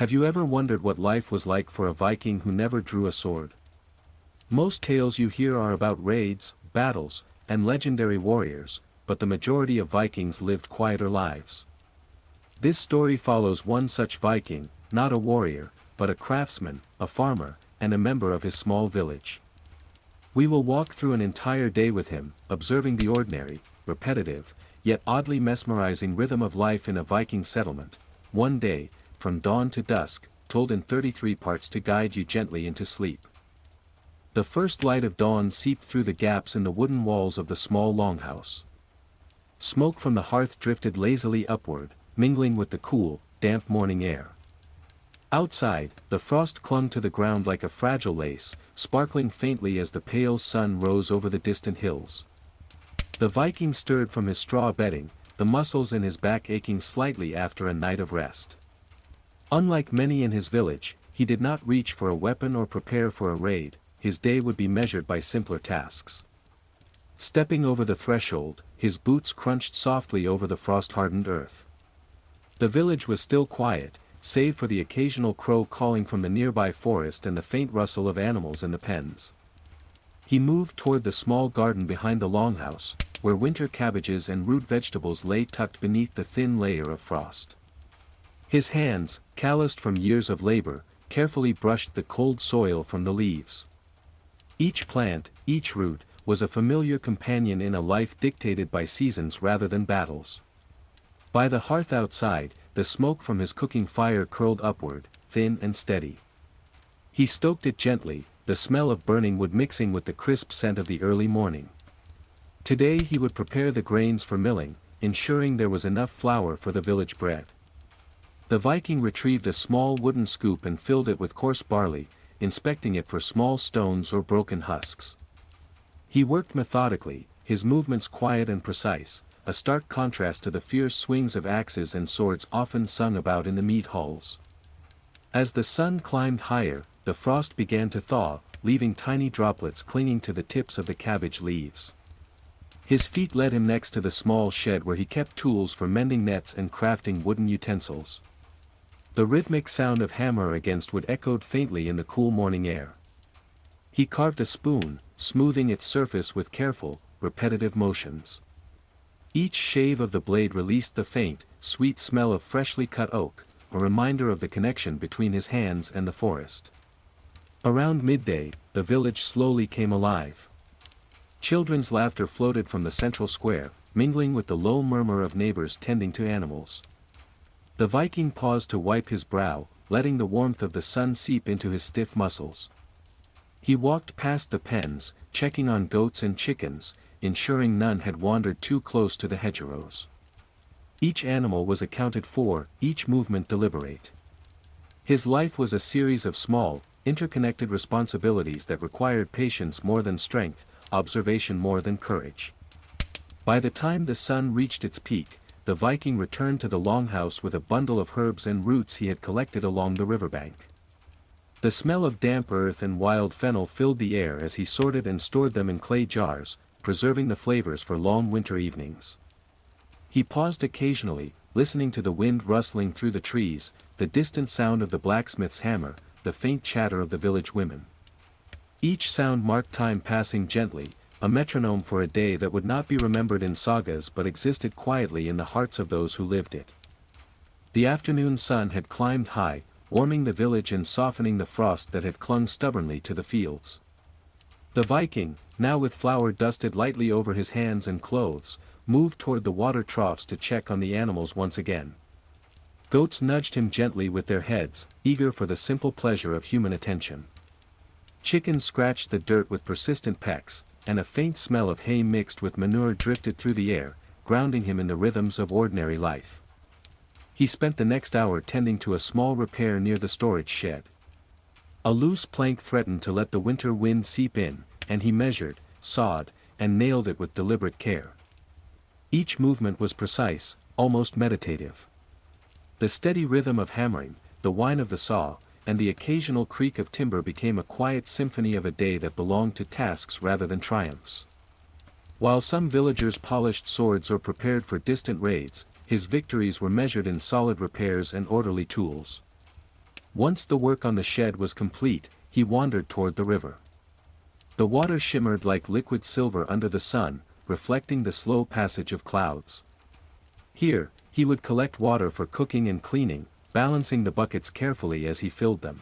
Have you ever wondered what life was like for a Viking who never drew a sword? Most tales you hear are about raids, battles, and legendary warriors, but the majority of Vikings lived quieter lives. This story follows one such Viking, not a warrior, but a craftsman, a farmer, and a member of his small village. We will walk through an entire day with him, observing the ordinary, repetitive, yet oddly mesmerizing rhythm of life in a Viking settlement, one day, from dawn to dusk, told in 33 parts to guide you gently into sleep. The first light of dawn seeped through the gaps in the wooden walls of the small longhouse. Smoke from the hearth drifted lazily upward, mingling with the cool, damp morning air. Outside, the frost clung to the ground like a fragile lace, sparkling faintly as the pale sun rose over the distant hills. The Viking stirred from his straw bedding, the muscles in his back aching slightly after a night of rest. Unlike many in his village, he did not reach for a weapon or prepare for a raid. His day would be measured by simpler tasks. Stepping over the threshold, his boots crunched softly over the frost-hardened earth. The village was still quiet, save for the occasional crow calling from the nearby forest and the faint rustle of animals in the pens. He moved toward the small garden behind the longhouse, where winter cabbages and root vegetables lay tucked beneath the thin layer of frost. His hands, calloused from years of labor, carefully brushed the cold soil from the leaves. Each plant, each root, was a familiar companion in a life dictated by seasons rather than battles. By the hearth outside, the smoke from his cooking fire curled upward, thin and steady. He stoked it gently, the smell of burning wood mixing with the crisp scent of the early morning. Today he would prepare the grains for milling, ensuring there was enough flour for the village bread. The Viking retrieved a small wooden scoop and filled it with coarse barley, inspecting it for small stones or broken husks. He worked methodically, his movements quiet and precise, a stark contrast to the fierce swings of axes and swords often sung about in the mead halls. As the sun climbed higher, the frost began to thaw, leaving tiny droplets clinging to the tips of the cabbage leaves. His feet led him next to the small shed where he kept tools for mending nets and crafting wooden utensils. The rhythmic sound of hammer against wood echoed faintly in the cool morning air. He carved a spoon, smoothing its surface with careful, repetitive motions. Each shave of the blade released the faint, sweet smell of freshly cut oak, a reminder of the connection between his hands and the forest. Around midday, the village slowly came alive. Children's laughter floated from the central square, mingling with the low murmur of neighbors tending to animals. The Viking paused to wipe his brow, letting the warmth of the sun seep into his stiff muscles. He walked past the pens, checking on goats and chickens, ensuring none had wandered too close to the hedgerows. Each animal was accounted for, each movement deliberate. His life was a series of small, interconnected responsibilities that required patience more than strength, observation more than courage. By the time the sun reached its peak, the Viking returned to the longhouse with a bundle of herbs and roots he had collected along the riverbank. The smell of damp earth and wild fennel filled the air as he sorted and stored them in clay jars, preserving the flavors for long winter evenings. He paused occasionally, listening to the wind rustling through the trees, the distant sound of the blacksmith's hammer, the faint chatter of the village women. Each sound marked time passing gently, a metronome for a day that would not be remembered in sagas but existed quietly in the hearts of those who lived it. The afternoon sun had climbed high, warming the village and softening the frost that had clung stubbornly to the fields. The Viking, now with flour dusted lightly over his hands and clothes, moved toward the water troughs to check on the animals once again. Goats nudged him gently with their heads, eager for the simple pleasure of human attention. Chickens scratched the dirt with persistent pecks, and a faint smell of hay mixed with manure drifted through the air, grounding him in the rhythms of ordinary life. He spent the next hour tending to a small repair near the storage shed. A loose plank threatened to let the winter wind seep in, and he measured, sawed, and nailed it with deliberate care. Each movement was precise, almost meditative. The steady rhythm of hammering, the whine of the saw, and the occasional creak of timber became a quiet symphony of a day that belonged to tasks rather than triumphs. While some villagers polished swords or prepared for distant raids, his victories were measured in solid repairs and orderly tools. Once the work on the shed was complete, he wandered toward the river. The water shimmered like liquid silver under the sun, reflecting the slow passage of clouds. Here, he would collect water for cooking and cleaning, balancing the buckets carefully as he filled them.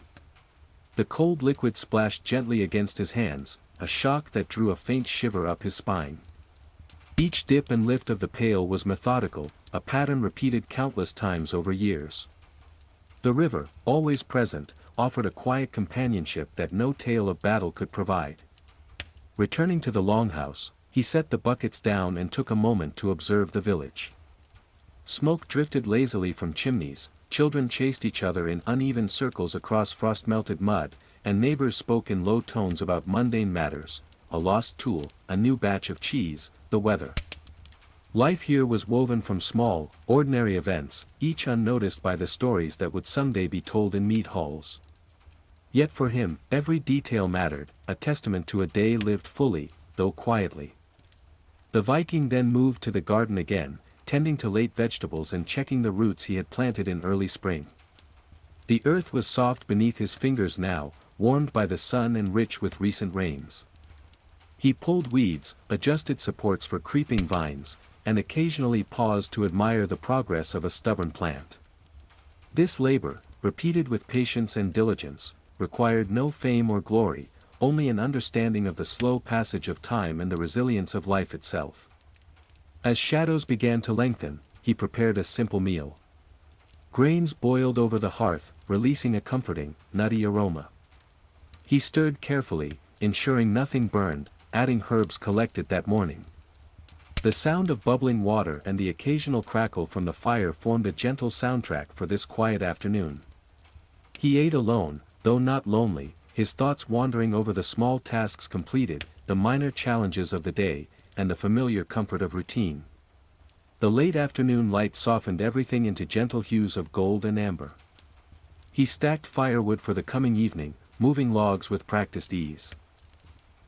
The cold liquid splashed gently against his hands, a shock that drew a faint shiver up his spine. Each dip and lift of the pail was methodical, a pattern repeated countless times over years. The river, always present, offered a quiet companionship that no tale of battle could provide. Returning to the longhouse, he set the buckets down and took a moment to observe the village. Smoke drifted lazily from chimneys, children chased each other in uneven circles across frost-melted mud, and neighbors spoke in low tones about mundane matters, a lost tool, a new batch of cheese, the weather. Life here was woven from small, ordinary events, each unnoticed by the stories that would someday be told in mead halls. Yet for him, every detail mattered, a testament to a day lived fully, though quietly. The Viking then moved to the garden again, tending to late vegetables and checking the roots he had planted in early spring. The earth was soft beneath his fingers now, warmed by the sun and rich with recent rains. He pulled weeds, adjusted supports for creeping vines, and occasionally paused to admire the progress of a stubborn plant. This labor, repeated with patience and diligence, required no fame or glory, only an understanding of the slow passage of time and the resilience of life itself. As shadows began to lengthen, he prepared a simple meal. Grains boiled over the hearth, releasing a comforting, nutty aroma. He stirred carefully, ensuring nothing burned, adding herbs collected that morning. The sound of bubbling water and the occasional crackle from the fire formed a gentle soundtrack for this quiet afternoon. He ate alone, though not lonely, his thoughts wandering over the small tasks completed, the minor challenges of the day, and the familiar comfort of routine. The late afternoon light softened everything into gentle hues of gold and amber. He stacked firewood for the coming evening, moving logs with practiced ease.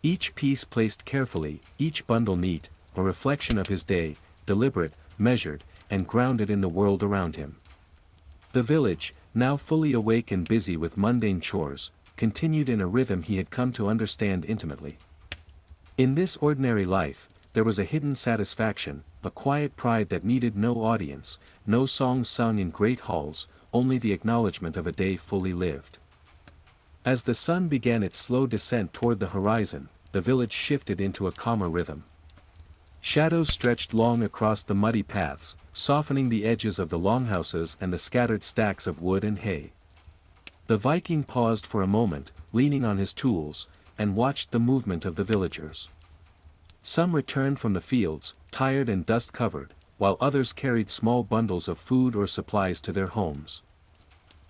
Each piece placed carefully, each bundle neat, a reflection of his day, deliberate, measured, and grounded in the world around him. The village, now fully awake and busy with mundane chores, continued in a rhythm he had come to understand intimately. In this ordinary life, there was a hidden satisfaction, a quiet pride that needed no audience, no songs sung in great halls, only the acknowledgement of a day fully lived. As the sun began its slow descent toward the horizon, the village shifted into a calmer rhythm. Shadows stretched long across the muddy paths, softening the edges of the longhouses and the scattered stacks of wood and hay. The Viking paused for a moment, leaning on his tools, and watched the movement of the villagers. Some returned from the fields, tired and dust-covered, while others carried small bundles of food or supplies to their homes.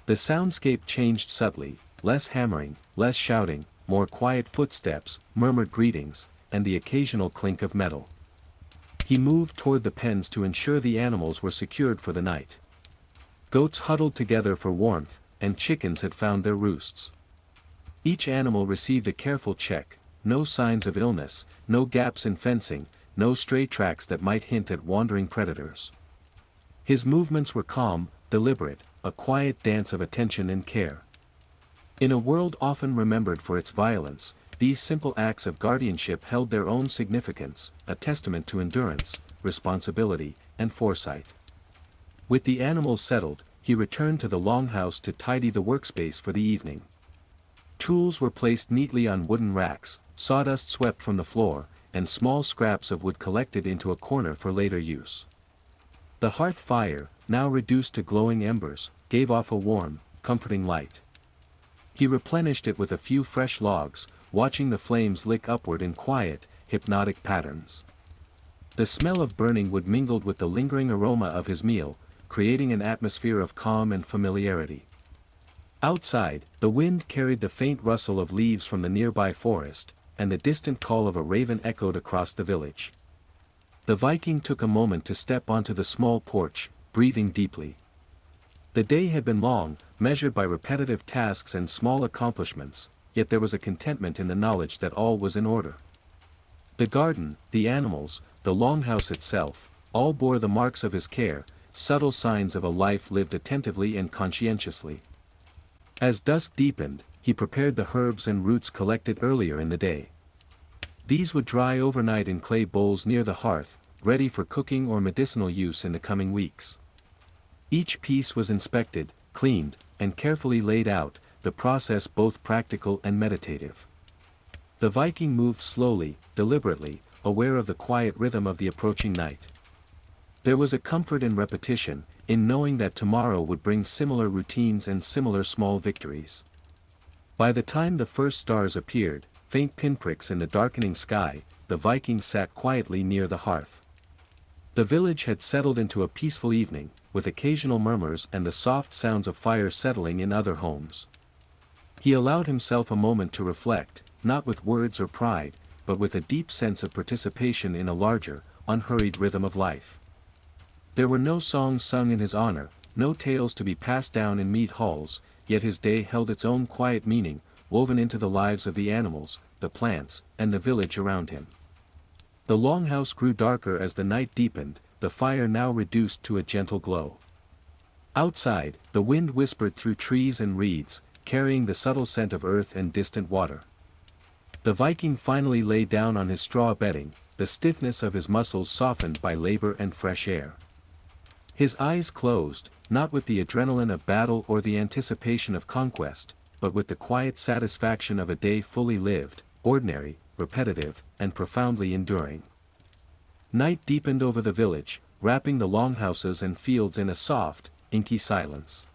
The soundscape changed subtly, less hammering, less shouting, more quiet footsteps, murmured greetings, and the occasional clink of metal. He moved toward the pens to ensure the animals were secured for the night. Goats huddled together for warmth, and chickens had found their roosts. Each animal received a careful check, no signs of illness, no gaps in fencing, no stray tracks that might hint at wandering predators. His movements were calm, deliberate, a quiet dance of attention and care. In a world often remembered for its violence, these simple acts of guardianship held their own significance, a testament to endurance, responsibility, and foresight. With the animals settled, he returned to the longhouse to tidy the workspace for the evening. Tools were placed neatly on wooden racks, sawdust swept from the floor, and small scraps of wood collected into a corner for later use. The hearth fire, now reduced to glowing embers, gave off a warm, comforting light. He replenished it with a few fresh logs, watching the flames lick upward in quiet, hypnotic patterns. The smell of burning wood mingled with the lingering aroma of his meal, creating an atmosphere of calm and familiarity. Outside, the wind carried the faint rustle of leaves from the nearby forest, and the distant call of a raven echoed across the village. The Viking took a moment to step onto the small porch, breathing deeply. The day had been long, measured by repetitive tasks and small accomplishments, yet there was a contentment in the knowledge that all was in order. The garden, the animals, the longhouse itself, all bore the marks of his care, subtle signs of a life lived attentively and conscientiously. As dusk deepened, he prepared the herbs and roots collected earlier in the day. These would dry overnight in clay bowls near the hearth, ready for cooking or medicinal use in the coming weeks. Each piece was inspected, cleaned, and carefully laid out, the process both practical and meditative. The Viking moved slowly, deliberately, aware of the quiet rhythm of the approaching night. There was a comfort in repetition, in knowing that tomorrow would bring similar routines and similar small victories. By the time the first stars appeared, faint pinpricks in the darkening sky, the Viking sat quietly near the hearth. The village had settled into a peaceful evening, with occasional murmurs and the soft sounds of fire settling in other homes. He allowed himself a moment to reflect, not with words or pride, but with a deep sense of participation in a larger, unhurried rhythm of life. There were no songs sung in his honor, no tales to be passed down in mead halls, yet his day held its own quiet meaning, woven into the lives of the animals, the plants, and the village around him. The longhouse grew darker as the night deepened, the fire now reduced to a gentle glow. Outside, the wind whispered through trees and reeds, carrying the subtle scent of earth and distant water. The Viking finally lay down on his straw bedding, the stiffness of his muscles softened by labor and fresh air. His eyes closed, not with the adrenaline of battle or the anticipation of conquest, but with the quiet satisfaction of a day fully lived, ordinary, repetitive, and profoundly enduring. Night deepened over the village, wrapping the longhouses and fields in a soft, inky silence.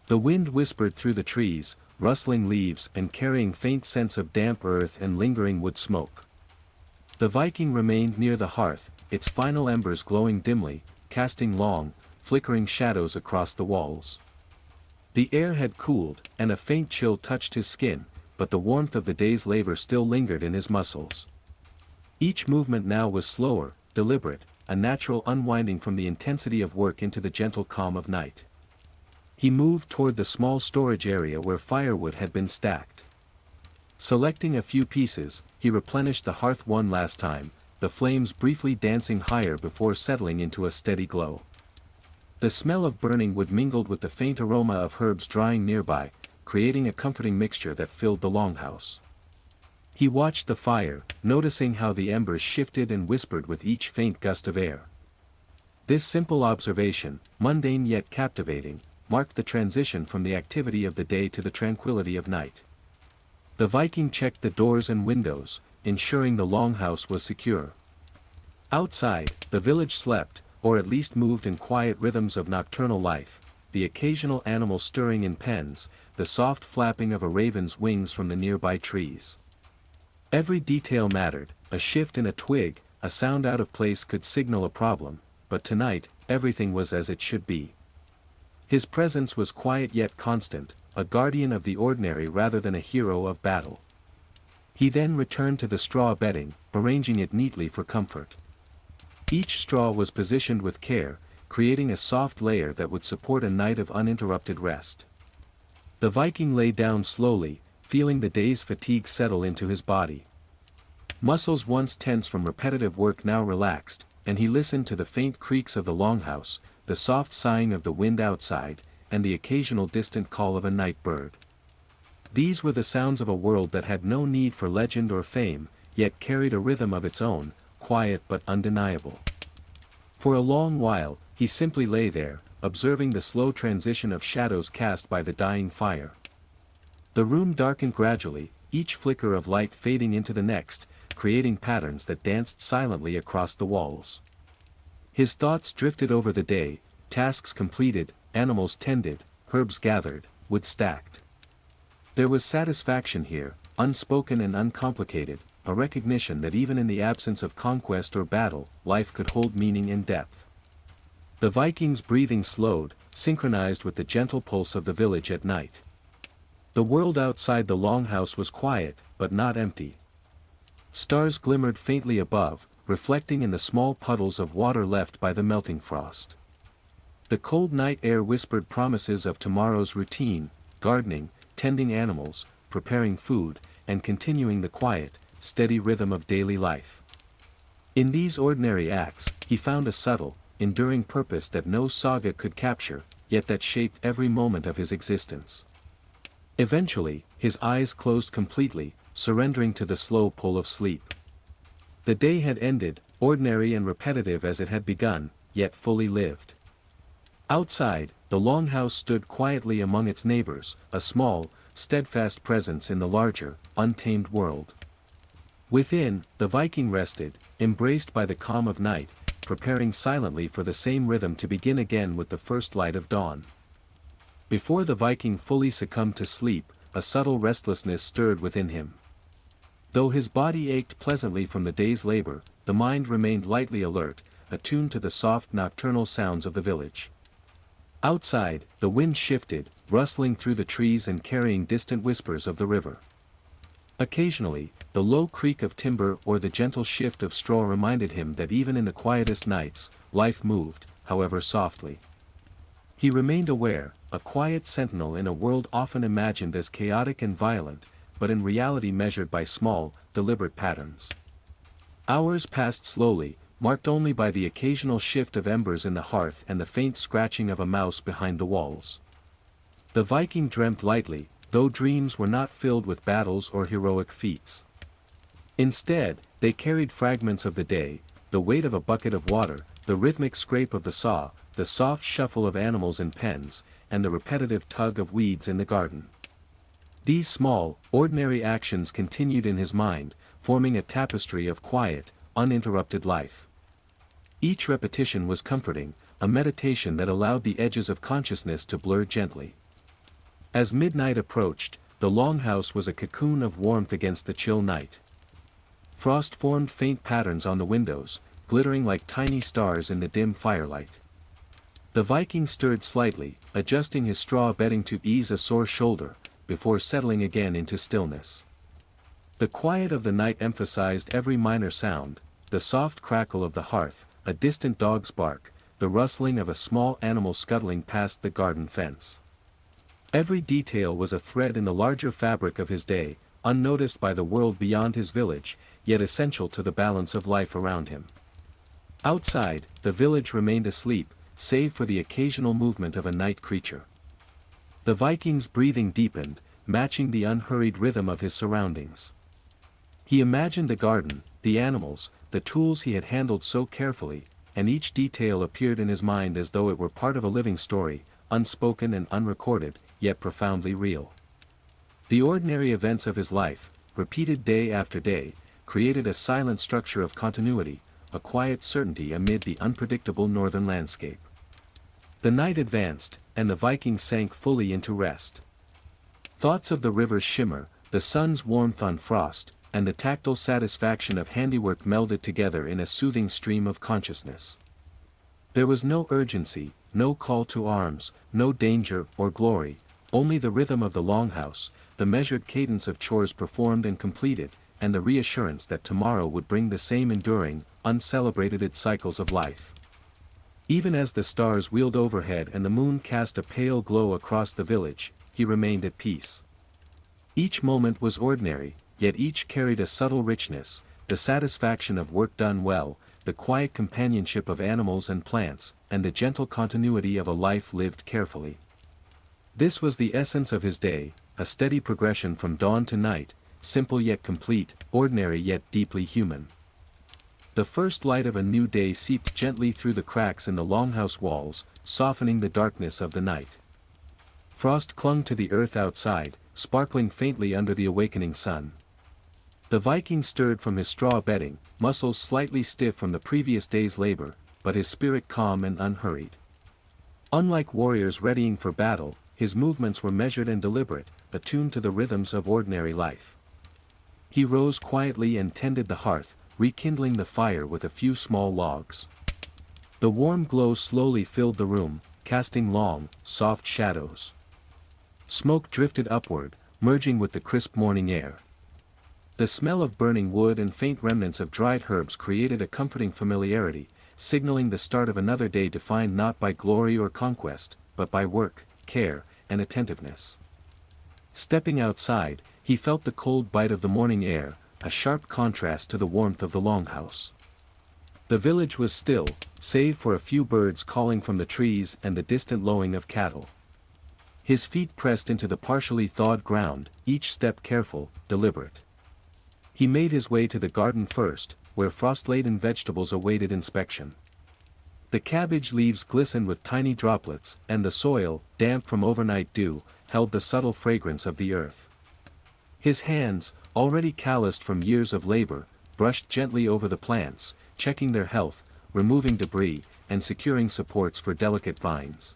The wind whispered through the trees, rustling leaves and carrying faint scents of damp earth and lingering wood smoke. The Viking remained near the hearth, its final embers glowing dimly, casting long, flickering shadows across the walls. The air had cooled, and a faint chill touched his skin, but the warmth of the day's labor still lingered in his muscles. Each movement now was slower, deliberate, a natural unwinding from the intensity of work into the gentle calm of night. He moved toward the small storage area where firewood had been stacked. Selecting a few pieces, he replenished the hearth one last time, the flames briefly dancing higher before settling into a steady glow. The smell of burning wood mingled with the faint aroma of herbs drying nearby, creating a comforting mixture that filled the longhouse. He watched the fire, noticing how the embers shifted and whispered with each faint gust of air. This simple observation, mundane yet captivating, marked the transition from the activity of the day to the tranquility of night. The Viking checked the doors and windows, ensuring the longhouse was secure. Outside, the village slept, or at least moved in quiet rhythms of nocturnal life, the occasional animal stirring in pens, the soft flapping of a raven's wings from the nearby trees. Every detail mattered, a shift in a twig, a sound out of place could signal a problem, but tonight, everything was as it should be. His presence was quiet yet constant, a guardian of the ordinary rather than a hero of battle. He then returned to the straw bedding, arranging it neatly for comfort. Each straw was positioned with care, creating a soft layer that would support a night of uninterrupted rest. The Viking lay down slowly, feeling the day's fatigue settle into his body. Muscles once tense from repetitive work now relaxed, and he listened to the faint creaks of the longhouse, the soft sighing of the wind outside, and the occasional distant call of a night bird. These were the sounds of a world that had no need for legend or fame, yet carried a rhythm of its own, quiet but undeniable. For a long while, he simply lay there, observing the slow transition of shadows cast by the dying fire. The room darkened gradually, each flicker of light fading into the next, creating patterns that danced silently across the walls. His thoughts drifted over the day, tasks completed, animals tended, herbs gathered, wood stacked. There was satisfaction here, unspoken and uncomplicated, a recognition that even in the absence of conquest or battle, life could hold meaning and depth. The Viking's breathing slowed, synchronized with the gentle pulse of the village at night. The world outside the longhouse was quiet, but not empty. Stars glimmered faintly above, reflecting in the small puddles of water left by the melting frost. The cold night air whispered promises of tomorrow's routine, gardening, tending animals, preparing food, and continuing the quiet, steady rhythm of daily life. In these ordinary acts, he found a subtle, enduring purpose that no saga could capture, yet that shaped every moment of his existence. Eventually, his eyes closed completely, surrendering to the slow pull of sleep. The day had ended, ordinary and repetitive as it had begun, yet fully lived. Outside, the longhouse stood quietly among its neighbors, a small, steadfast presence in the larger, untamed world. Within, the Viking rested, embraced by the calm of night, preparing silently for the same rhythm to begin again with the first light of dawn. Before the Viking fully succumbed to sleep, a subtle restlessness stirred within him. Though his body ached pleasantly from the day's labor, the mind remained lightly alert, attuned to the soft nocturnal sounds of the village. Outside, the wind shifted, rustling through the trees and carrying distant whispers of the river. Occasionally, the low creak of timber or the gentle shift of straw reminded him that even in the quietest nights, life moved, however softly. He remained aware, a quiet sentinel in a world often imagined as chaotic and violent, but in reality measured by small, deliberate patterns. Hours passed slowly, marked only by the occasional shift of embers in the hearth and the faint scratching of a mouse behind the walls. The Viking dreamt lightly, though dreams were not filled with battles or heroic feats. Instead, they carried fragments of the day, the weight of a bucket of water, the rhythmic scrape of the saw, the soft shuffle of animals in pens, and the repetitive tug of weeds in the garden. These small, ordinary actions continued in his mind, forming a tapestry of quiet, uninterrupted life. Each repetition was comforting, a meditation that allowed the edges of consciousness to blur gently. As midnight approached, the longhouse was a cocoon of warmth against the chill night. Frost formed faint patterns on the windows, glittering like tiny stars in the dim firelight. The Viking stirred slightly, adjusting his straw bedding to ease a sore shoulder, before settling again into stillness. The quiet of the night emphasized every minor sound, the soft crackle of the hearth, a distant dog's bark, the rustling of a small animal scuttling past the garden fence. Every detail was a thread in the larger fabric of his day, unnoticed by the world beyond his village, yet essential to the balance of life around him. Outside, the village remained asleep, save for the occasional movement of a night creature. The Viking's breathing deepened, matching the unhurried rhythm of his surroundings. He imagined the garden, the animals, the tools he had handled so carefully, and each detail appeared in his mind as though it were part of a living story, unspoken and unrecorded, yet profoundly real. The ordinary events of his life, repeated day after day, created a silent structure of continuity, a quiet certainty amid the unpredictable northern landscape. The night advanced, and the Viking sank fully into rest. Thoughts of the river's shimmer, the sun's warmth on frost, and the tactile satisfaction of handiwork melded together in a soothing stream of consciousness. There was no urgency, no call to arms, no danger or glory, only the rhythm of the longhouse, the measured cadence of chores performed and completed, and the reassurance that tomorrow would bring the same enduring, uncelebrated cycles of life. Even as the stars wheeled overhead and the moon cast a pale glow across the village, he remained at peace. Each moment was ordinary, yet each carried a subtle richness, the satisfaction of work done well, the quiet companionship of animals and plants, and the gentle continuity of a life lived carefully. This was the essence of his day, a steady progression from dawn to night, simple yet complete, ordinary yet deeply human. The first light of a new day seeped gently through the cracks in the longhouse walls, softening the darkness of the night. Frost clung to the earth outside, sparkling faintly under the awakening sun. The Viking stirred from his straw bedding, muscles slightly stiff from the previous day's labor, but his spirit calm and unhurried. Unlike warriors readying for battle, his movements were measured and deliberate, attuned to the rhythms of ordinary life. He rose quietly and tended the hearth, rekindling the fire with a few small logs. The warm glow slowly filled the room, casting long, soft shadows. Smoke drifted upward, merging with the crisp morning air. The smell of burning wood and faint remnants of dried herbs created a comforting familiarity, signaling the start of another day defined not by glory or conquest, but by work, care, and attentiveness. Stepping outside, he felt the cold bite of the morning air, a sharp contrast to the warmth of the longhouse. The village was still, save for a few birds calling from the trees and the distant lowing of cattle. His feet pressed into the partially thawed ground, each step careful, deliberate. He made his way to the garden first, where frost-laden vegetables awaited inspection. The cabbage leaves glistened with tiny droplets, and the soil, damp from overnight dew, held the subtle fragrance of the earth. His hands, already calloused from years of labor, brushed gently over the plants, checking their health, removing debris, and securing supports for delicate vines.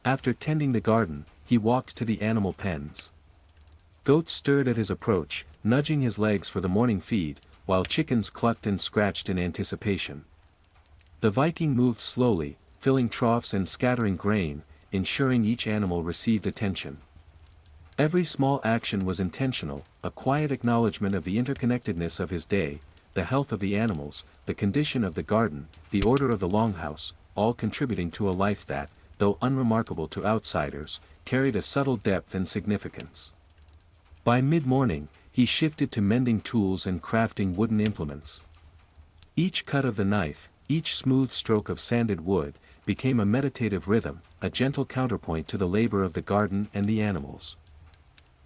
After tending the garden, he walked to the animal pens. Goats stirred at his approach, nudging his legs for the morning feed, while chickens clucked and scratched in anticipation. The Viking moved slowly, filling troughs and scattering grain, ensuring each animal received attention. Every small action was intentional, a quiet acknowledgement of the interconnectedness of his day, the health of the animals, the condition of the garden, the order of the longhouse, all contributing to a life that, though unremarkable to outsiders, carried a subtle depth and significance. By mid-morning, he shifted to mending tools and crafting wooden implements. Each cut of the knife, each smooth stroke of sanded wood, became a meditative rhythm, a gentle counterpoint to the labor of the garden and the animals.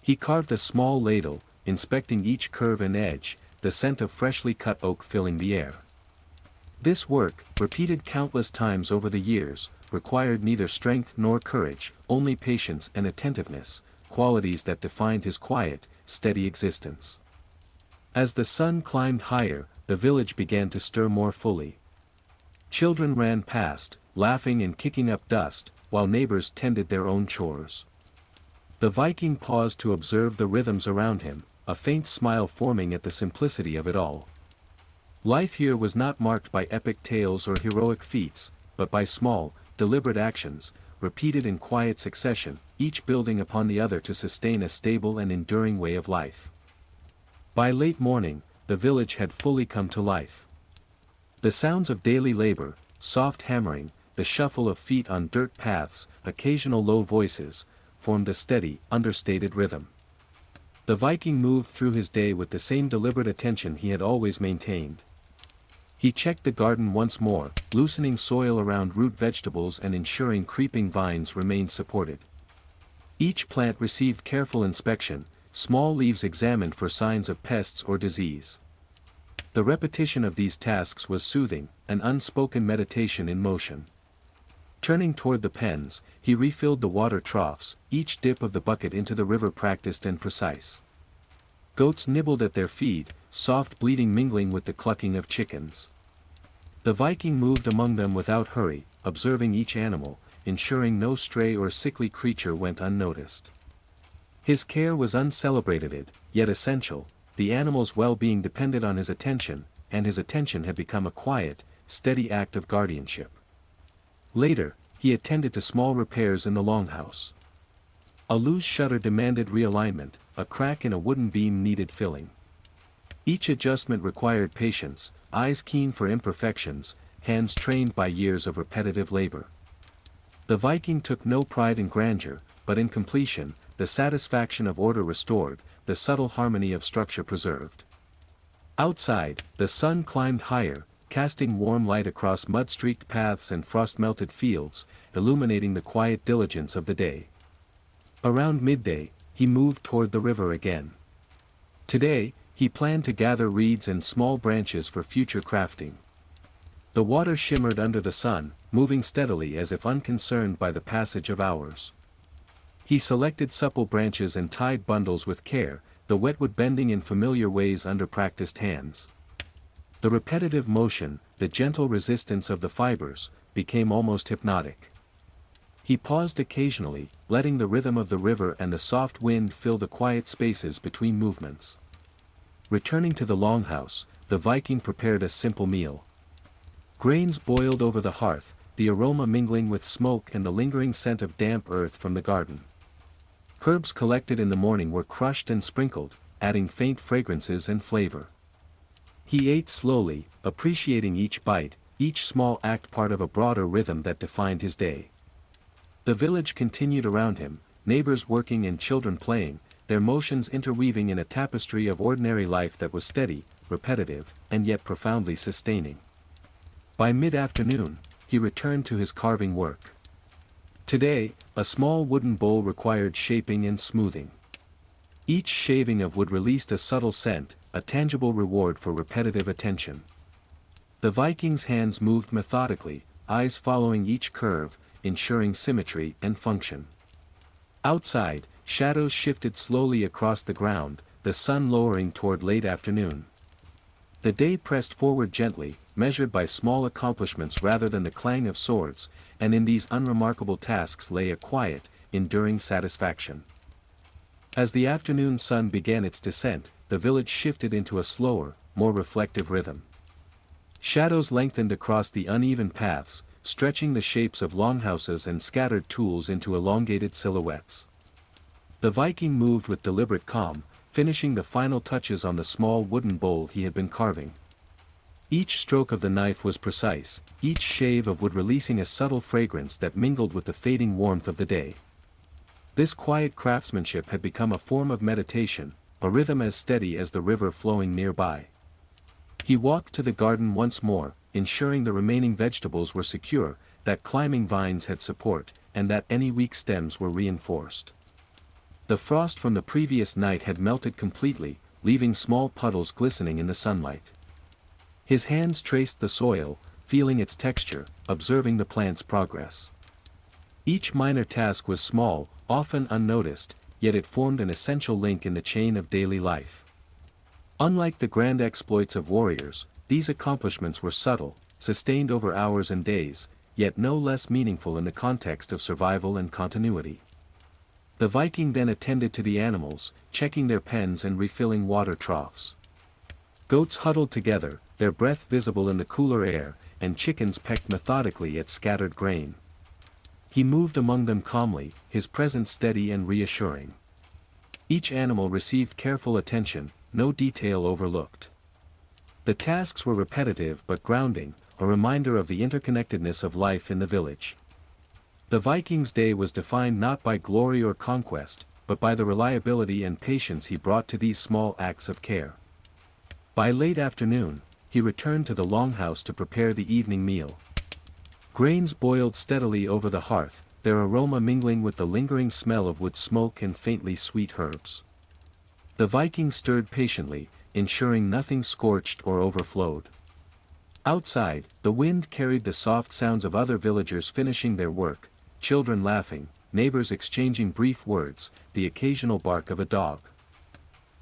He carved a small ladle, inspecting each curve and edge, the scent of freshly cut oak filling the air. This work, repeated countless times over the years, required neither strength nor courage, only patience and attentiveness, qualities that defined his quiet, steady existence. As the sun climbed higher, the village began to stir more fully. Children ran past, laughing and kicking up dust, while neighbors tended their own chores. The Viking paused to observe the rhythms around him, a faint smile forming at the simplicity of it all. Life here was not marked by epic tales or heroic feats, but by small, deliberate actions, repeated in quiet succession, each building upon the other to sustain a stable and enduring way of life. By late morning, the village had fully come to life. The sounds of daily labor, soft hammering, the shuffle of feet on dirt paths, occasional low voices, formed a steady, understated rhythm. The Viking moved through his day with the same deliberate attention he had always maintained. He checked the garden once more, loosening soil around root vegetables and ensuring creeping vines remained supported. Each plant received careful inspection, small leaves examined for signs of pests or disease. The repetition of these tasks was soothing, an unspoken meditation in motion. Turning toward the pens, he refilled the water troughs, each dip of the bucket into the river practiced and precise. Goats nibbled at their feed, soft bleating mingling with the clucking of chickens. The Viking moved among them without hurry, observing each animal, ensuring no stray or sickly creature went unnoticed. His care was uncelebrated, yet essential. The animal's well-being depended on his attention, and his attention had become a quiet, steady act of guardianship. Later, he attended to small repairs in the longhouse. A loose shutter demanded realignment, a crack in a wooden beam needed filling. Each adjustment required patience, eyes keen for imperfections, hands trained by years of repetitive labor. The Viking took no pride in grandeur, but in completion, the satisfaction of order restored, the subtle harmony of structure preserved. Outside, the sun climbed higher, casting warm light across mud-streaked paths and frost-melted fields, illuminating the quiet diligence of the day. Around midday, he moved toward the river again. Today, he planned to gather reeds and small branches for future crafting. The water shimmered under the sun, moving steadily as if unconcerned by the passage of hours. He selected supple branches and tied bundles with care, the wetwood bending in familiar ways under practiced hands. The repetitive motion, the gentle resistance of the fibers, became almost hypnotic. He paused occasionally, letting the rhythm of the river and the soft wind fill the quiet spaces between movements. Returning to the longhouse, the Viking prepared a simple meal. Grains boiled over the hearth, the aroma mingling with smoke and the lingering scent of damp earth from the garden. Herbs collected in the morning were crushed and sprinkled, adding faint fragrances and flavor. He ate slowly, appreciating each bite, each small act part of a broader rhythm that defined his day. The village continued around him, neighbors working and children playing, their motions interweaving in a tapestry of ordinary life that was steady, repetitive, and yet profoundly sustaining. By mid-afternoon, he returned to his carving work. Today, a small wooden bowl required shaping and smoothing. Each shaving of wood released a subtle scent, a tangible reward for repetitive attention. The Viking's hands moved methodically, eyes following each curve, ensuring symmetry and function. Outside, shadows shifted slowly across the ground, the sun lowering toward late afternoon. The day pressed forward gently, measured by small accomplishments rather than the clang of swords, and in these unremarkable tasks lay a quiet, enduring satisfaction. As the afternoon sun began its descent, the village shifted into a slower, more reflective rhythm. Shadows lengthened across the uneven paths, stretching the shapes of longhouses and scattered tools into elongated silhouettes. The Viking moved with deliberate calm, finishing the final touches on the small wooden bowl he had been carving. Each stroke of the knife was precise, each shave of wood releasing a subtle fragrance that mingled with the fading warmth of the day. This quiet craftsmanship had become a form of meditation, a rhythm as steady as the river flowing nearby. He walked to the garden once more, ensuring the remaining vegetables were secure, that climbing vines had support, and that any weak stems were reinforced. The frost from the previous night had melted completely, leaving small puddles glistening in the sunlight. His hands traced the soil, feeling its texture, observing the plant's progress. Each minor task was small, often unnoticed, yet it formed an essential link in the chain of daily life. Unlike the grand exploits of warriors, these accomplishments were subtle, sustained over hours and days, yet no less meaningful in the context of survival and continuity. The Viking then attended to the animals, checking their pens and refilling water troughs. Goats huddled together, their breath visible in the cooler air, and chickens pecked methodically at scattered grain. He moved among them calmly, his presence steady and reassuring. Each animal received careful attention, no detail overlooked. The tasks were repetitive but grounding, a reminder of the interconnectedness of life in the village. The Viking's day was defined not by glory or conquest, but by the reliability and patience he brought to these small acts of care. By late afternoon, he returned to the longhouse to prepare the evening meal. Grains boiled steadily over the hearth, their aroma mingling with the lingering smell of wood smoke and faintly sweet herbs. The Viking stirred patiently, ensuring nothing scorched or overflowed. Outside, the wind carried the soft sounds of other villagers finishing their work, children laughing, neighbors exchanging brief words, the occasional bark of a dog.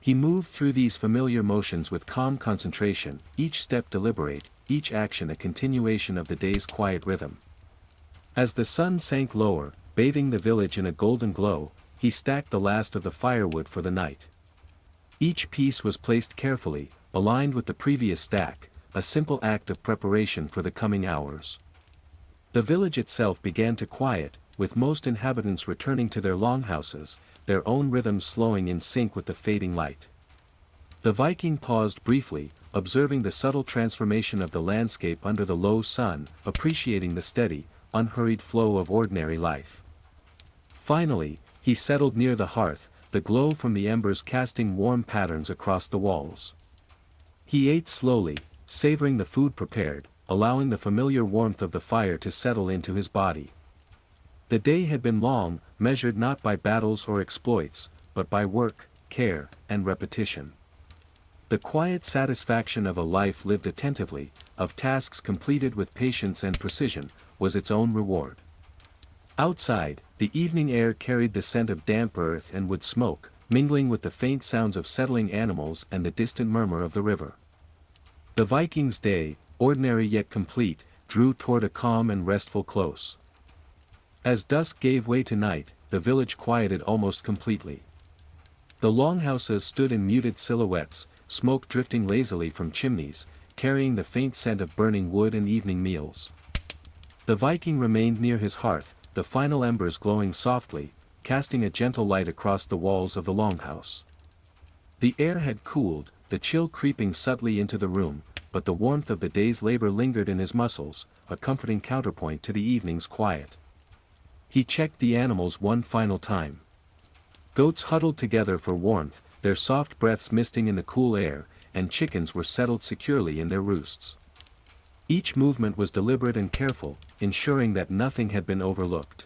He moved through these familiar motions with calm concentration, each step deliberate, each action a continuation of the day's quiet rhythm. As the sun sank lower, bathing the village in a golden glow, he stacked the last of the firewood for the night. Each piece was placed carefully, aligned with the previous stack, a simple act of preparation for the coming hours. The village itself began to quiet, with most inhabitants returning to their longhouses, their own rhythms slowing in sync with the fading light. The Viking paused briefly, observing the subtle transformation of the landscape under the low sun, appreciating the steady, unhurried flow of ordinary life. Finally, he settled near the hearth, the glow from the embers casting warm patterns across the walls. He ate slowly, savoring the food prepared, allowing the familiar warmth of the fire to settle into his body. The day had been long, measured not by battles or exploits, but by work, care, and repetition. The quiet satisfaction of a life lived attentively, of tasks completed with patience and precision, was its own reward. Outside, the evening air carried the scent of damp earth and wood smoke, mingling with the faint sounds of settling animals and the distant murmur of the river. The Viking's day, ordinary yet complete, drew toward a calm and restful close. As dusk gave way to night, the village quieted almost completely. The longhouses stood in muted silhouettes, smoke drifting lazily from chimneys, carrying the faint scent of burning wood and evening meals. The Viking remained near his hearth, the final embers glowing softly, casting a gentle light across the walls of the longhouse. The air had cooled, the chill creeping subtly into the room, but the warmth of the day's labor lingered in his muscles, a comforting counterpoint to the evening's quiet. He checked the animals one final time. Goats huddled together for warmth, their soft breaths misting in the cool air, and chickens were settled securely in their roosts. Each movement was deliberate and careful, ensuring that nothing had been overlooked.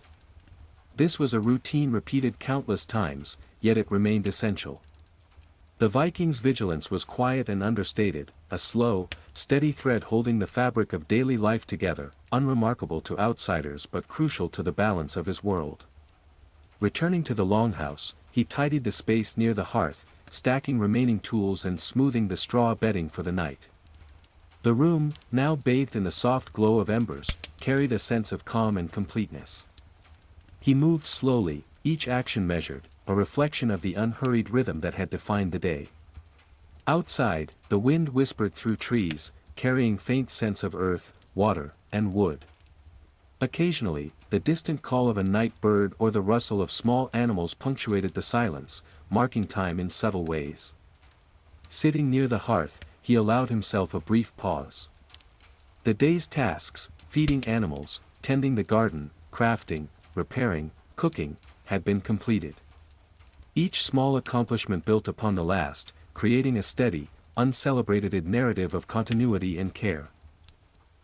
This was a routine repeated countless times, yet it remained essential. The Vikings' vigilance was quiet and understated, a slow, steady thread holding the fabric of daily life together, unremarkable to outsiders but crucial to the balance of his world. Returning to the longhouse, he tidied the space near the hearth, stacking remaining tools and smoothing the straw bedding for the night. The room, now bathed in the soft glow of embers, carried a sense of calm and completeness. He moved slowly, each action measured, a reflection of the unhurried rhythm that had defined the day. Outside, the wind whispered through trees, carrying faint scents of earth, water, and wood. Occasionally, the distant call of a night bird or the rustle of small animals punctuated the silence, marking time in subtle ways. Sitting near the hearth, he allowed himself a brief pause. The day's tasks, feeding animals, tending the garden, crafting, repairing, cooking, had been completed. Each small accomplishment built upon the last, creating a steady, uncelebrated narrative of continuity and care.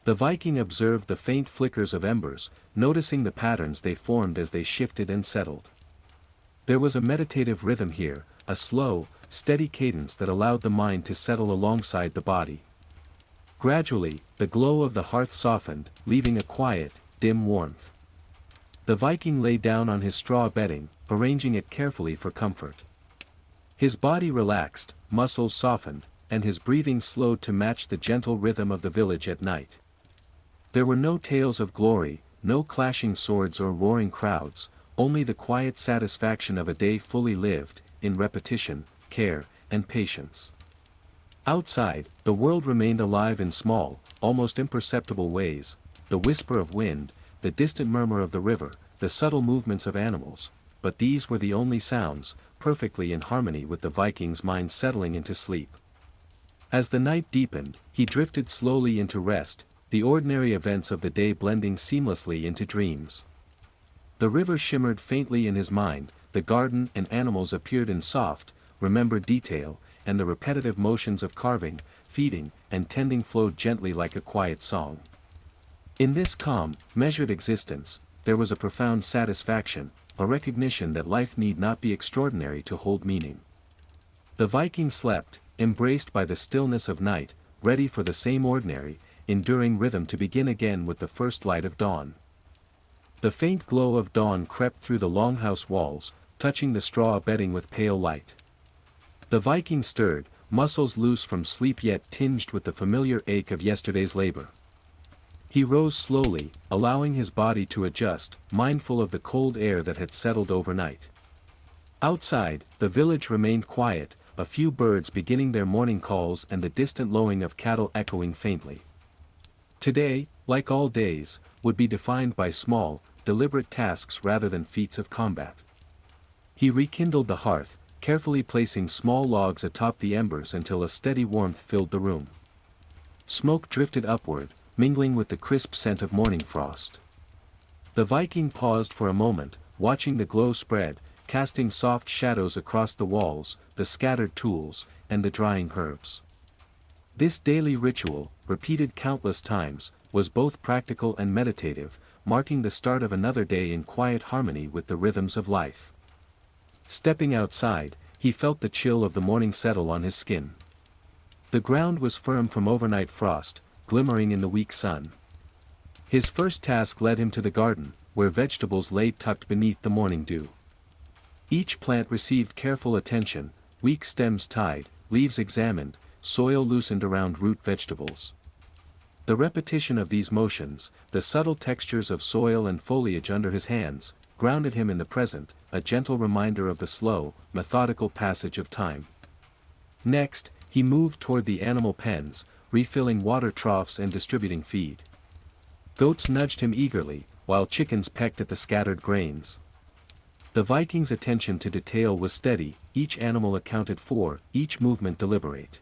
The Viking observed the faint flickers of embers, noticing the patterns they formed as they shifted and settled. There was a meditative rhythm here, a slow, steady cadence that allowed the mind to settle alongside the body. Gradually, the glow of the hearth softened, leaving a quiet, dim warmth. The Viking lay down on his straw bedding, arranging it carefully for comfort. His body relaxed, muscles softened, and his breathing slowed to match the gentle rhythm of the village at night. There were no tales of glory, no clashing swords or roaring crowds, only the quiet satisfaction of a day fully lived, in repetition, care, and patience. Outside, the world remained alive in small, almost imperceptible ways, the whisper of wind, the distant murmur of the river, the subtle movements of animals, but these were the only sounds, perfectly in harmony with the Viking's mind settling into sleep. As the night deepened, he drifted slowly into rest, the ordinary events of the day blending seamlessly into dreams. The river shimmered faintly in his mind, the garden and animals appeared in soft, remembered detail, and the repetitive motions of carving, feeding, and tending flowed gently like a quiet song. In this calm, measured existence, there was a profound satisfaction, a recognition that life need not be extraordinary to hold meaning. The Viking slept, embraced by the stillness of night, ready for the same ordinary, enduring rhythm to begin again with the first light of dawn. The faint glow of dawn crept through the longhouse walls, touching the straw bedding with pale light. The Viking stirred, muscles loose from sleep yet tinged with the familiar ache of yesterday's labor. He rose slowly, allowing his body to adjust, mindful of the cold air that had settled overnight. Outside, the village remained quiet, a few birds beginning their morning calls and the distant lowing of cattle echoing faintly. Today, like all days, would be defined by small, deliberate tasks rather than feats of combat. He rekindled the hearth, carefully placing small logs atop the embers until a steady warmth filled the room. Smoke drifted upward, mingling with the crisp scent of morning frost. The Viking paused for a moment, watching the glow spread, casting soft shadows across the walls, the scattered tools, and the drying herbs. This daily ritual, repeated countless times, was both practical and meditative, marking the start of another day in quiet harmony with the rhythms of life. Stepping outside, he felt the chill of the morning settle on his skin. The ground was firm from overnight frost, glimmering in the weak sun. His first task led him to the garden, where vegetables lay tucked beneath the morning dew. Each plant received careful attention, weak stems tied, leaves examined, soil loosened around root vegetables. The repetition of these motions, the subtle textures of soil and foliage under his hands, grounded him in the present, a gentle reminder of the slow, methodical passage of time. Next, he moved toward the animal pens, refilling water troughs and distributing feed. Goats nudged him eagerly, while chickens pecked at the scattered grains. The Viking's attention to detail was steady, each animal accounted for, each movement deliberate.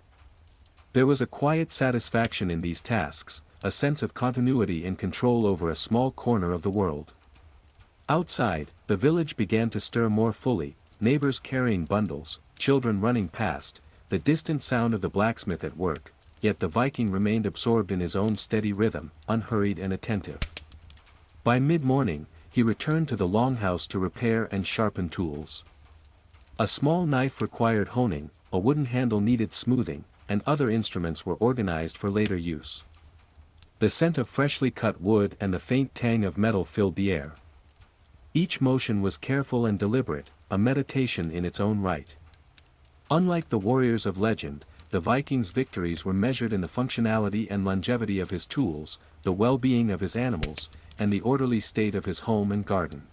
There was a quiet satisfaction in these tasks, a sense of continuity and control over a small corner of the world. Outside, the village began to stir more fully, neighbors carrying bundles, children running past, the distant sound of the blacksmith at work, yet the Viking remained absorbed in his own steady rhythm, unhurried and attentive. By mid-morning, he returned to the longhouse to repair and sharpen tools. A small knife required honing, a wooden handle needed smoothing, and other instruments were organized for later use. The scent of freshly cut wood and the faint tang of metal filled the air. Each motion was careful and deliberate, a meditation in its own right. Unlike the warriors of legend, the Vikings' victories were measured in the functionality and longevity of his tools, the well-being of his animals, and the orderly state of his home and garden.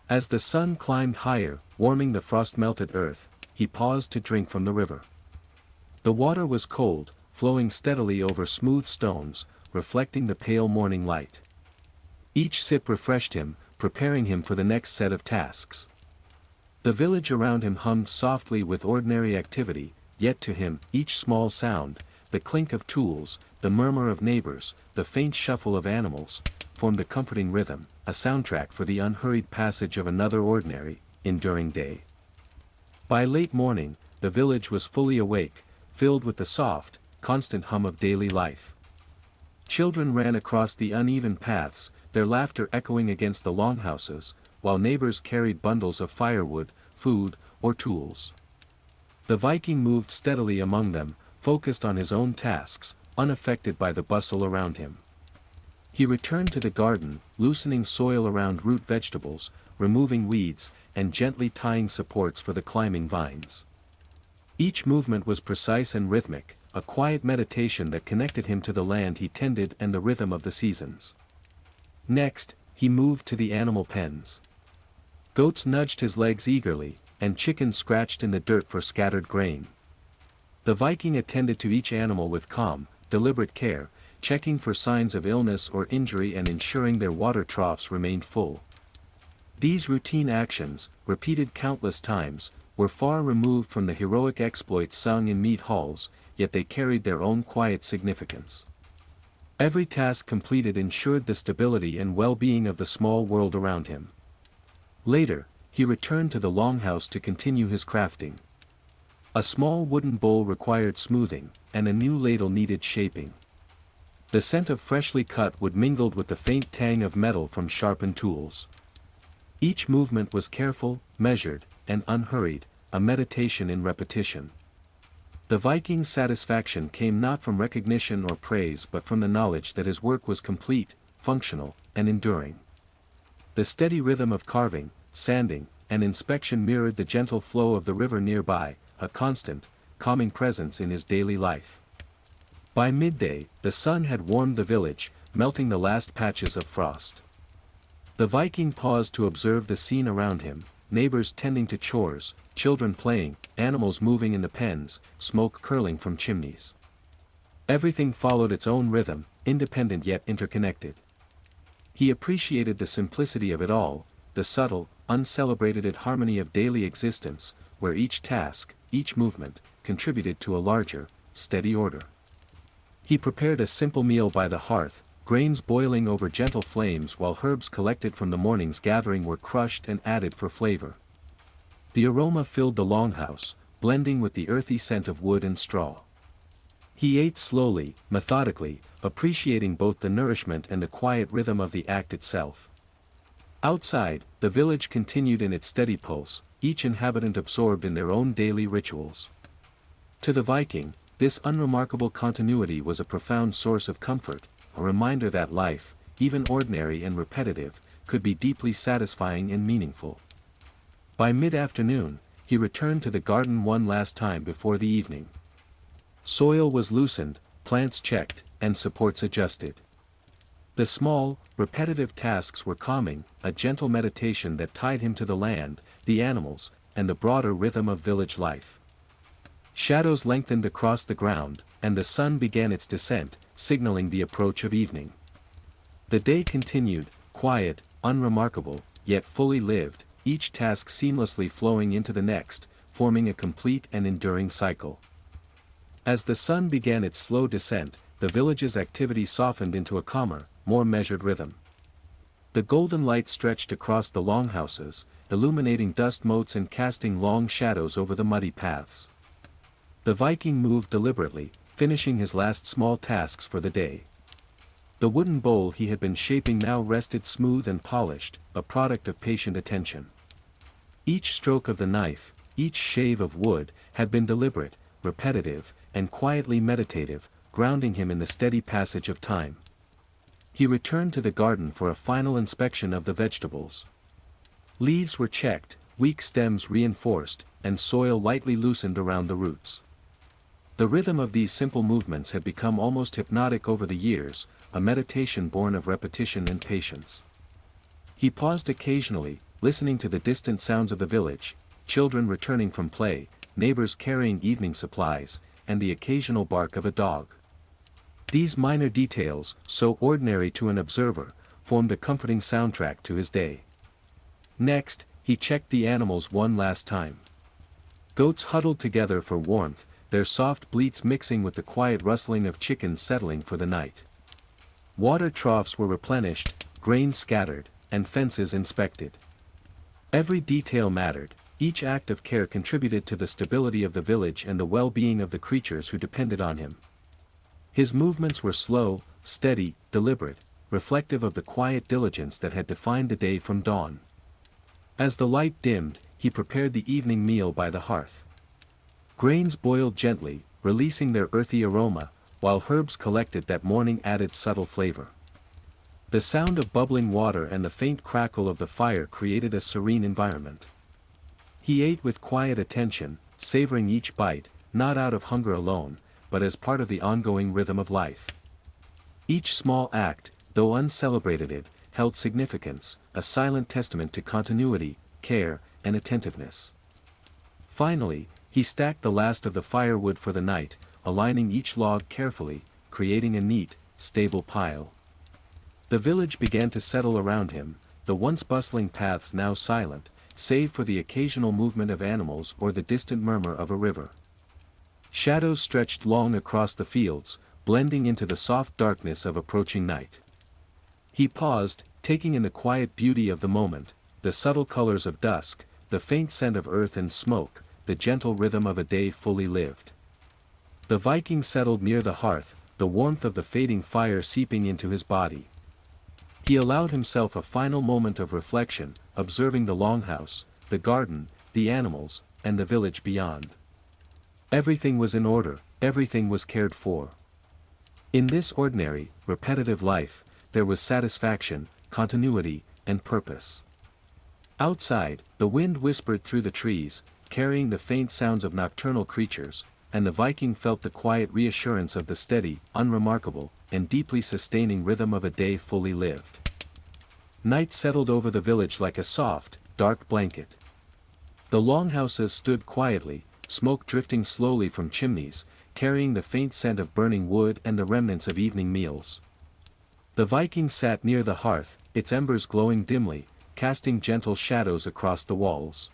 As the sun climbed higher, warming the frost-melted earth, he paused to drink from the river. The water was cold, flowing steadily over smooth stones, reflecting the pale morning light. Each sip refreshed him, preparing him for the next set of tasks. The village around him hummed softly with ordinary activity, yet to him, each small sound, the clink of tools, the murmur of neighbors, the faint shuffle of animals, formed a comforting rhythm, a soundtrack for the unhurried passage of another ordinary, enduring day. By late morning, the village was fully awake, filled with the soft, constant hum of daily life. Children ran across the uneven paths, their laughter echoing against the longhouses, while neighbors carried bundles of firewood, food, or tools. The Viking moved steadily among them, focused on his own tasks, unaffected by the bustle around him. He returned to the garden, loosening soil around root vegetables, removing weeds, and gently tying supports for the climbing vines. Each movement was precise and rhythmic, a quiet meditation that connected him to the land he tended and the rhythm of the seasons. Next, he moved to the animal pens. Goats nudged his legs eagerly, and chickens scratched in the dirt for scattered grain. The Viking attended to each animal with calm, deliberate care, checking for signs of illness or injury and ensuring their water troughs remained full. These routine actions, repeated countless times, were far removed from the heroic exploits sung in meat halls, yet they carried their own quiet significance. Every task completed ensured the stability and well-being of the small world around him. Later, he returned to the longhouse to continue his crafting. A small wooden bowl required smoothing, and a new ladle needed shaping. The scent of freshly cut wood mingled with the faint tang of metal from sharpened tools. Each movement was careful, measured, and unhurried, a meditation in repetition. The Viking's satisfaction came not from recognition or praise but from the knowledge that his work was complete, functional, and enduring. The steady rhythm of carving, sanding, and inspection mirrored the gentle flow of the river nearby, a constant, calming presence in his daily life. By midday, the sun had warmed the village, melting the last patches of frost. The Viking paused to observe the scene around him, neighbors tending to chores, children playing, animals moving in the pens, smoke curling from chimneys. Everything followed its own rhythm, independent yet interconnected. He appreciated the simplicity of it all, the subtle, uncelebrated harmony of daily existence, where each task, each movement, contributed to a larger, steady order. He prepared a simple meal by the hearth, grains boiling over gentle flames while herbs collected from the morning's gathering were crushed and added for flavor. The aroma filled the longhouse, blending with the earthy scent of wood and straw. He ate slowly, methodically, appreciating both the nourishment and the quiet rhythm of the act itself. Outside, the village continued in its steady pulse, each inhabitant absorbed in their own daily rituals. To the Viking, this unremarkable continuity was a profound source of comfort, a reminder that life, even ordinary and repetitive, could be deeply satisfying and meaningful. By mid-afternoon, he returned to the garden one last time before the evening. Soil was loosened, plants checked, and supports adjusted. The small, repetitive tasks were calming, a gentle meditation that tied him to the land, the animals, and the broader rhythm of village life. Shadows lengthened across the ground, and the sun began its descent, signaling the approach of evening. The day continued, quiet, unremarkable, yet fully lived, each task seamlessly flowing into the next, forming a complete and enduring cycle. As the sun began its slow descent, the village's activity softened into a calmer, more measured rhythm. The golden light stretched across the longhouses, illuminating dust motes and casting long shadows over the muddy paths. The Viking moved deliberately, finishing his last small tasks for the day. The wooden bowl he had been shaping now rested smooth and polished, a product of patient attention. Each stroke of the knife, each shave of wood, had been deliberate, repetitive, and quietly meditative, grounding him in the steady passage of time. He returned to the garden for a final inspection of the vegetables. Leaves were checked, weak stems reinforced, and soil lightly loosened around the roots. The rhythm of these simple movements had become almost hypnotic over the years, a meditation born of repetition and patience. He paused occasionally, listening to the distant sounds of the village, children returning from play, neighbors carrying evening supplies, and the occasional bark of a dog. These minor details, so ordinary to an observer, formed a comforting soundtrack to his day. Next, he checked the animals one last time. Goats huddled together for warmth, their soft bleats mixing with the quiet rustling of chickens settling for the night. Water troughs were replenished, grain scattered, and fences inspected. Every detail mattered, each act of care contributed to the stability of the village and the well-being of the creatures who depended on him. His movements were slow, steady, deliberate, reflective of the quiet diligence that had defined the day from dawn. As the light dimmed, he prepared the evening meal by the hearth. Grains boiled gently, releasing their earthy aroma, while herbs collected that morning added subtle flavor. The sound of bubbling water and the faint crackle of the fire created a serene environment. He ate with quiet attention, savoring each bite, not out of hunger alone, but as part of the ongoing rhythm of life. Each small act, though uncelebrated, held significance, a silent testament to continuity, care, and attentiveness. Finally, he stacked the last of the firewood for the night, aligning each log carefully, creating a neat, stable pile. The village began to settle around him, the once bustling paths now silent, save for the occasional movement of animals or the distant murmur of a river. Shadows stretched long across the fields, blending into the soft darkness of approaching night. He paused, taking in the quiet beauty of the moment, the subtle colors of dusk, the faint scent of earth and smoke, the gentle rhythm of a day fully lived. The Viking settled near the hearth, the warmth of the fading fire seeping into his body. He allowed himself a final moment of reflection, observing the longhouse, the garden, the animals, and the village beyond. Everything was in order, everything was cared for. In this ordinary, repetitive life, there was satisfaction, continuity, and purpose. Outside, the wind whispered through the trees, carrying the faint sounds of nocturnal creatures, and the Viking felt the quiet reassurance of the steady, unremarkable, and deeply sustaining rhythm of a day fully lived. Night settled over the village like a soft, dark blanket. The longhouses stood quietly, smoke drifting slowly from chimneys, carrying the faint scent of burning wood and the remnants of evening meals. The Viking sat near the hearth, its embers glowing dimly, casting gentle shadows across the walls.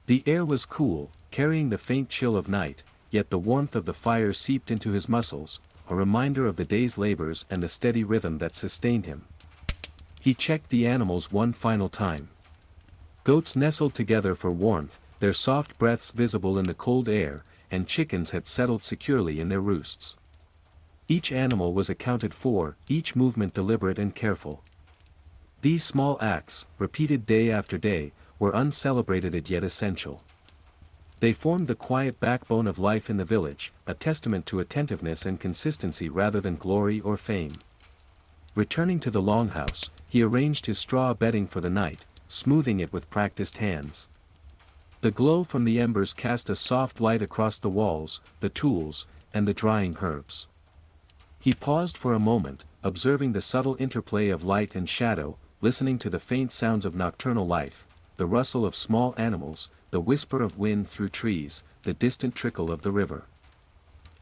The air was cool, carrying the faint chill of night, yet the warmth of the fire seeped into his muscles, a reminder of the day's labors and the steady rhythm that sustained him. He checked the animals one final time. Goats nestled together for warmth, their soft breaths visible in the cold air, and chickens had settled securely in their roosts. Each animal was accounted for, each movement deliberate and careful. These small acts, repeated day after day, were uncelebrated yet essential. They formed the quiet backbone of life in the village, a testament to attentiveness and consistency rather than glory or fame. Returning to the longhouse, he arranged his straw bedding for the night, smoothing it with practiced hands. The glow from the embers cast a soft light across the walls, the tools, and the drying herbs. He paused for a moment, observing the subtle interplay of light and shadow, listening to the faint sounds of nocturnal life, the rustle of small animals, the whisper of wind through trees, the distant trickle of the river.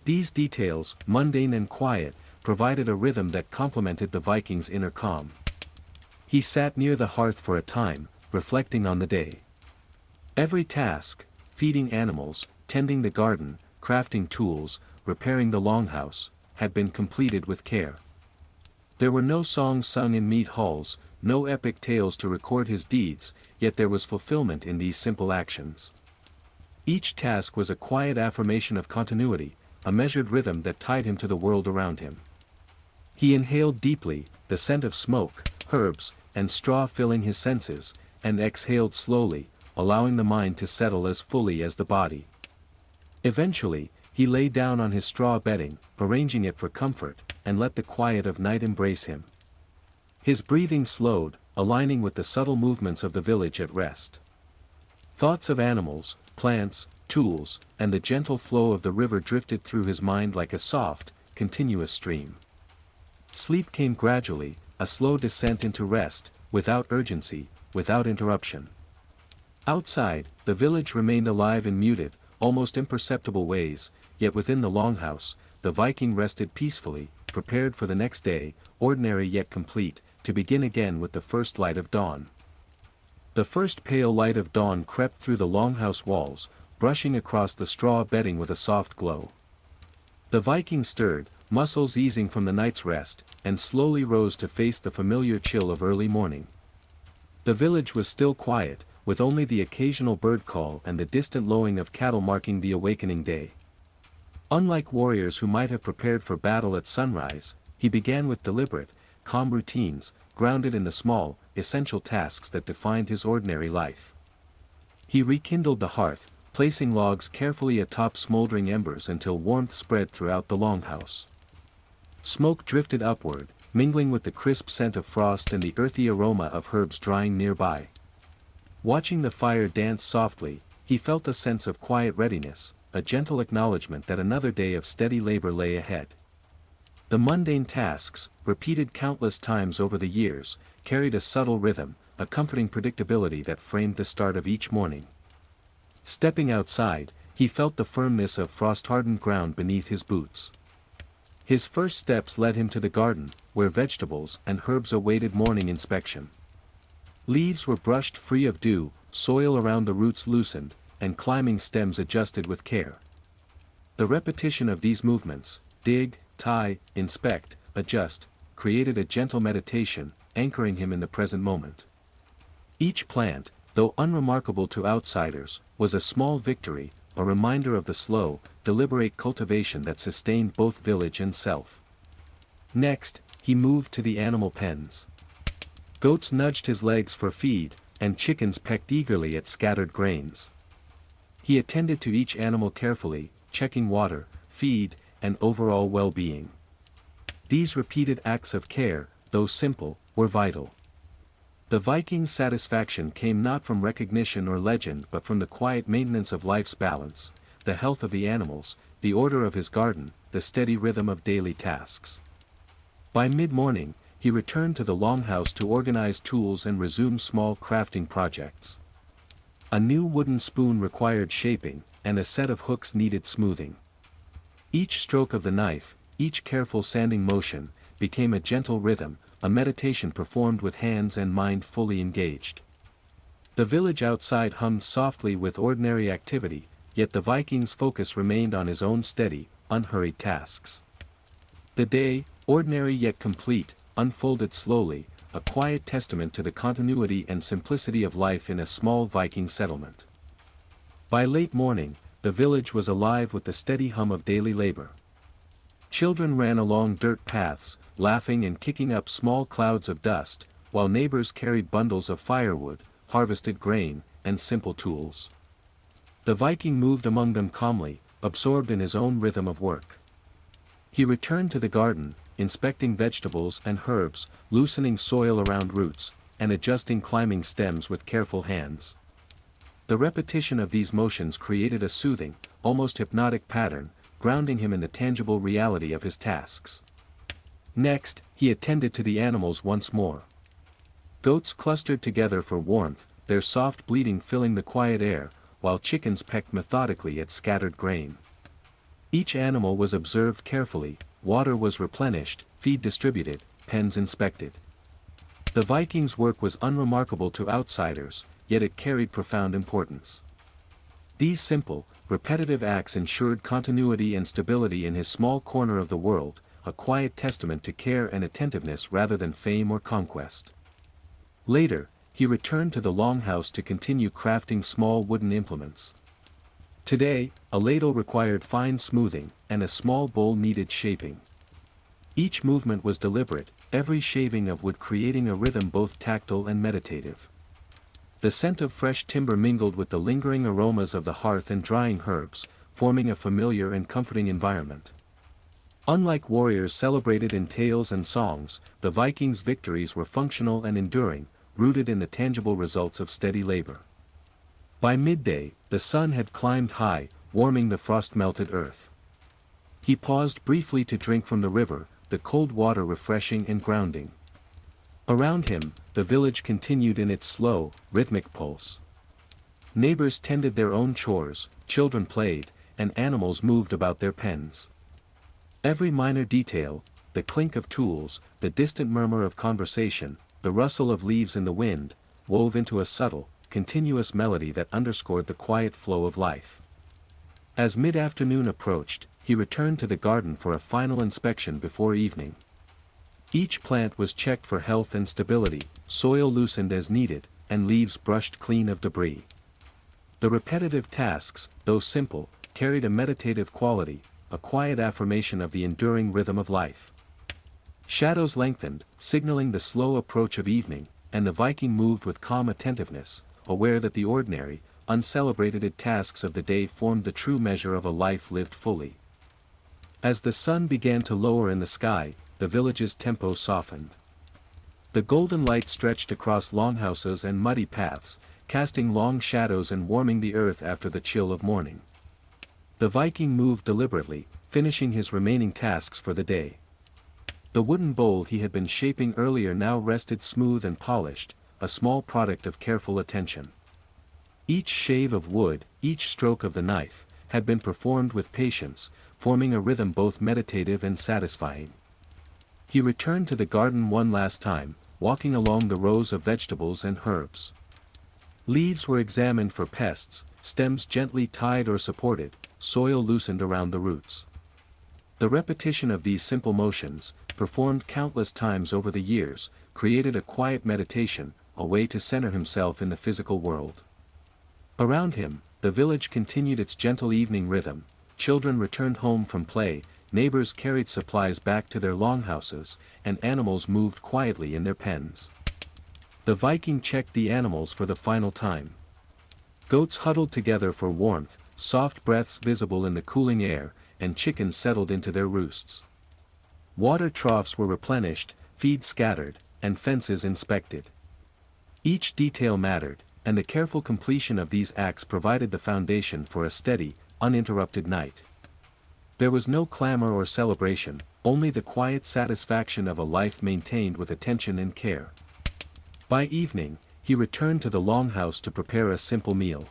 These details, mundane and quiet, provided a rhythm that complemented the Viking's inner calm. He sat near the hearth for a time, reflecting on the day. Every task, feeding animals, tending the garden, crafting tools, repairing the longhouse, had been completed with care. There were no songs sung in mead halls, no epic tales to record his deeds, yet there was fulfillment in these simple actions. Each task was a quiet affirmation of continuity, a measured rhythm that tied him to the world around him. He inhaled deeply, the scent of smoke, herbs, and straw filling his senses, and exhaled slowly, allowing the mind to settle as fully as the body. Eventually, he lay down on his straw bedding, arranging it for comfort, and let the quiet of night embrace him. His breathing slowed, aligning with the subtle movements of the village at rest. Thoughts of animals, plants, tools, and the gentle flow of the river drifted through his mind like a soft, continuous stream. Sleep came gradually, a slow descent into rest, without urgency, without interruption. Outside, the village remained alive in muted, almost imperceptible ways, yet within the longhouse, the Viking rested peacefully, prepared for the next day, ordinary yet complete, to begin again with the first light of dawn. The first pale light of dawn crept through the longhouse walls, brushing across the straw bedding with a soft glow. The Viking stirred, muscles easing from the night's rest, and slowly rose to face the familiar chill of early morning. The village was still quiet, with only the occasional bird call and the distant lowing of cattle marking the awakening day. Unlike warriors who might have prepared for battle at sunrise, he began with deliberate, calm routines, grounded in the small, essential tasks that defined his ordinary life. He rekindled the hearth, placing logs carefully atop smoldering embers until warmth spread throughout the longhouse. Smoke drifted upward, mingling with the crisp scent of frost and the earthy aroma of herbs drying nearby. Watching the fire dance softly, he felt a sense of quiet readiness, a gentle acknowledgement that another day of steady labor lay ahead. The mundane tasks, repeated countless times over the years, carried a subtle rhythm, a comforting predictability that framed the start of each morning. Stepping outside, he felt the firmness of frost-hardened ground beneath his boots. His first steps led him to the garden, where vegetables and herbs awaited morning inspection. Leaves were brushed free of dew, soil around the roots loosened, and climbing stems adjusted with care. The repetition of these movements, dig, tie, inspect, adjust, created a gentle meditation, anchoring him in the present moment. Each plant, though unremarkable to outsiders, was a small victory, a reminder of the slow, deliberate cultivation that sustained both village and self. Next, he moved to the animal pens. Goats nudged his legs for feed, and chickens pecked eagerly at scattered grains. He attended to each animal carefully, checking water, feed, and overall well-being. These repeated acts of care, though simple, were vital. The Viking's satisfaction came not from recognition or legend but from the quiet maintenance of life's balance, the health of the animals, the order of his garden, the steady rhythm of daily tasks. By mid-morning, he returned to the longhouse to organize tools and resume small crafting projects. A new wooden spoon required shaping, and a set of hooks needed smoothing. Each stroke of the knife, each careful sanding motion, became a gentle rhythm, a meditation performed with hands and mind fully engaged. The village outside hummed softly with ordinary activity, yet the Viking's focus remained on his own steady, unhurried tasks. The day, ordinary yet complete, unfolded slowly, a quiet testament to the continuity and simplicity of life in a small Viking settlement. By late morning, the village was alive with the steady hum of daily labor. Children ran along dirt paths, laughing and kicking up small clouds of dust, while neighbors carried bundles of firewood, harvested grain, and simple tools. The Viking moved among them calmly, absorbed in his own rhythm of work. He returned to the garden, inspecting vegetables and herbs, loosening soil around roots, and adjusting climbing stems with careful hands. The repetition of these motions created a soothing, almost hypnotic pattern, grounding him in the tangible reality of his tasks. Next, he attended to the animals once more. Goats clustered together for warmth, their soft bleating filling the quiet air, while chickens pecked methodically at scattered grain. Each animal was observed carefully, water was replenished, feed distributed, pens inspected. The Viking's work was unremarkable to outsiders, yet it carried profound importance. These simple, repetitive acts ensured continuity and stability in his small corner of the world, a quiet testament to care and attentiveness rather than fame or conquest. Later, he returned to the longhouse to continue crafting small wooden implements. Today, a ladle required fine smoothing, and a small bowl needed shaping. Each movement was deliberate, every shaving of wood creating a rhythm both tactile and meditative. The scent of fresh timber mingled with the lingering aromas of the hearth and drying herbs, forming a familiar and comforting environment. Unlike warriors celebrated in tales and songs, the Vikings' victories were functional and enduring, rooted in the tangible results of steady labor. By midday, the sun had climbed high, warming the frost-melted earth. He paused briefly to drink from the river, the cold water refreshing and grounding. Around him, the village continued in its slow, rhythmic pulse. Neighbors tended their own chores, children played, and animals moved about their pens. Every minor detail, the clink of tools, the distant murmur of conversation, the rustle of leaves in the wind, wove into a subtle, continuous melody that underscored the quiet flow of life. As mid-afternoon approached, he returned to the garden for a final inspection before evening. Each plant was checked for health and stability, soil loosened as needed, and leaves brushed clean of debris. The repetitive tasks, though simple, carried a meditative quality, a quiet affirmation of the enduring rhythm of life. Shadows lengthened, signaling the slow approach of evening, and the Viking moved with calm attentiveness, aware that the ordinary, uncelebrated tasks of the day formed the true measure of a life lived fully. As the sun began to lower in the sky, the village's tempo softened. The golden light stretched across longhouses and muddy paths, casting long shadows and warming the earth after the chill of morning. The Viking moved deliberately, finishing his remaining tasks for the day. The wooden bowl he had been shaping earlier now rested smooth and polished, a small product of careful attention. Each shave of wood, each stroke of the knife, had been performed with patience, forming a rhythm both meditative and satisfying. He returned to the garden one last time, walking along the rows of vegetables and herbs. Leaves were examined for pests, stems gently tied or supported, soil loosened around the roots. The repetition of these simple motions, performed countless times over the years, created a quiet meditation, a way to center himself in the physical world. Around him, the village continued its gentle evening rhythm, children returned home from play, neighbors carried supplies back to their longhouses, and animals moved quietly in their pens. The Viking checked the animals for the final time. Goats huddled together for warmth, soft breaths visible in the cooling air, and chickens settled into their roosts. Water troughs were replenished, feed scattered, and fences inspected. Each detail mattered, and the careful completion of these acts provided the foundation for a steady, uninterrupted night. There was no clamor or celebration, only the quiet satisfaction of a life maintained with attention and care. By evening, he returned to the longhouse to prepare a simple meal.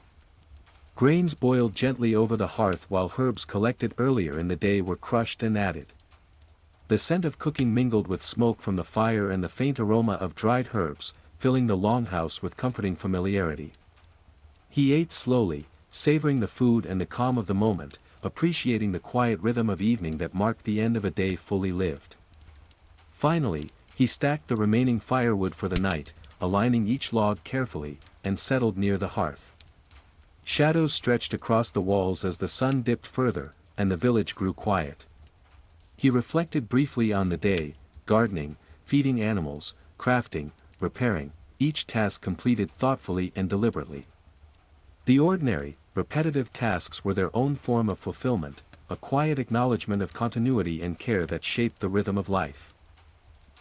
Grains boiled gently over the hearth while herbs collected earlier in the day were crushed and added. The scent of cooking mingled with smoke from the fire and the faint aroma of dried herbs, filling the longhouse with comforting familiarity. He ate slowly, savoring the food and the calm of the moment, appreciating the quiet rhythm of evening that marked the end of a day fully lived. Finally, he stacked the remaining firewood for the night, aligning each log carefully, and settled near the hearth. Shadows stretched across the walls as the sun dipped further, and the village grew quiet. He reflected briefly on the day, gardening, feeding animals, crafting, repairing, each task completed thoughtfully and deliberately. The ordinary, repetitive tasks were their own form of fulfillment, a quiet acknowledgement of continuity and care that shaped the rhythm of life.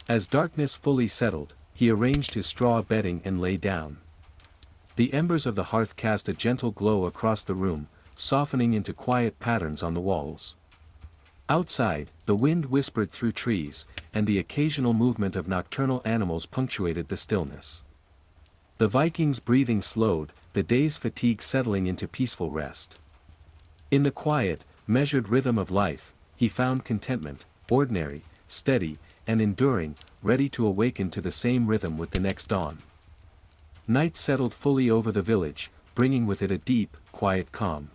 As darkness fully settled, he arranged his straw bedding and lay down. The embers of the hearth cast a gentle glow across the room, softening into quiet patterns on the walls. Outside, the wind whispered through trees, and the occasional movement of nocturnal animals punctuated the stillness. The Viking's breathing slowed, the day's fatigue settling into peaceful rest. In the quiet, measured rhythm of life, he found contentment, ordinary, steady, and enduring, ready to awaken to the same rhythm with the next dawn. Night settled fully over the village, bringing with it a deep, quiet calm.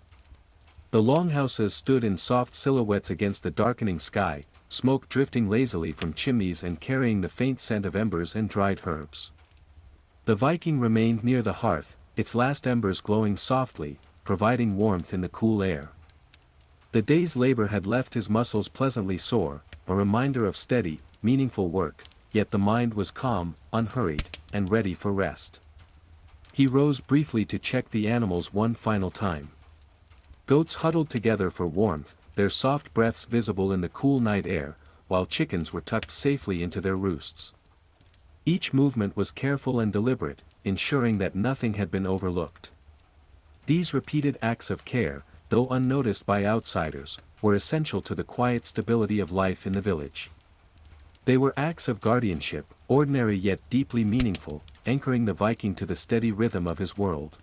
The longhouses stood in soft silhouettes against the darkening sky, smoke drifting lazily from chimneys and carrying the faint scent of embers and dried herbs. The Viking remained near the hearth, its last embers glowing softly, providing warmth in the cool air. The day's labor had left his muscles pleasantly sore, a reminder of steady, meaningful work, yet the mind was calm, unhurried, and ready for rest. He rose briefly to check the animals one final time. Goats huddled together for warmth, their soft breaths visible in the cool night air, while chickens were tucked safely into their roosts. Each movement was careful and deliberate, ensuring that nothing had been overlooked. These repeated acts of care, though unnoticed by outsiders, were essential to the quiet stability of life in the village. They were acts of guardianship, ordinary yet deeply meaningful, anchoring the Viking to the steady rhythm of his world.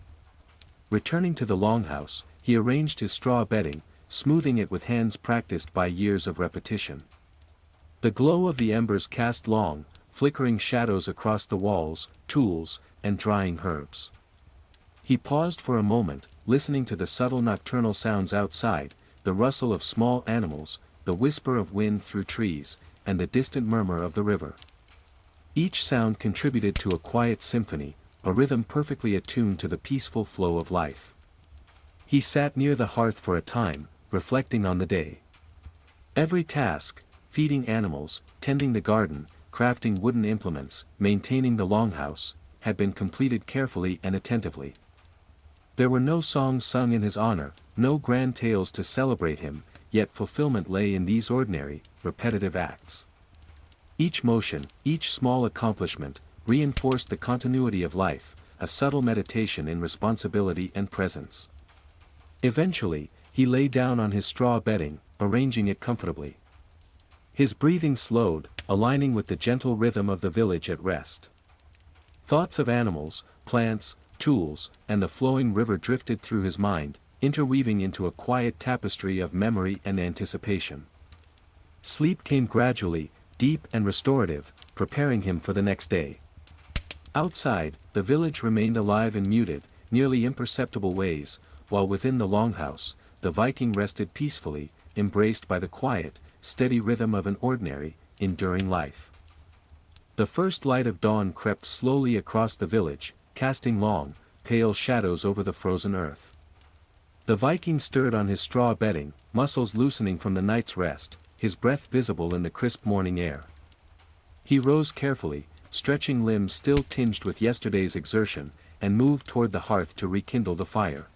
Returning to the longhouse, he arranged his straw bedding, smoothing it with hands practiced by years of repetition. The glow of the embers cast long, flickering shadows across the walls, tools, and drying herbs. He paused for a moment, listening to the subtle nocturnal sounds outside, the rustle of small animals, the whisper of wind through trees, and the distant murmur of the river. Each sound contributed to a quiet symphony, a rhythm perfectly attuned to the peaceful flow of life. He sat near the hearth for a time, reflecting on the day. Every task, feeding animals, tending the garden, crafting wooden implements, maintaining the longhouse, had been completed carefully and attentively. There were no songs sung in his honor, no grand tales to celebrate him, yet fulfillment lay in these ordinary, repetitive acts. Each motion, each small accomplishment, reinforced the continuity of life, a subtle meditation in responsibility and presence. Eventually, he lay down on his straw bedding, arranging it comfortably. His breathing slowed, aligning with the gentle rhythm of the village at rest. Thoughts of animals, plants, tools, and the flowing river drifted through his mind, interweaving into a quiet tapestry of memory and anticipation. Sleep came gradually, deep and restorative, preparing him for the next day. Outside, the village remained alive in muted, nearly imperceptible ways, while within the longhouse, the Viking rested peacefully, embraced by the quiet, steady rhythm of an ordinary, enduring life. The first light of dawn crept slowly across the village, casting long, pale shadows over the frozen earth. The Viking stirred on his straw bedding, muscles loosening from the night's rest, his breath visible in the crisp morning air. He rose carefully, stretching limbs still tinged with yesterday's exertion, and moved toward the hearth to rekindle the fire.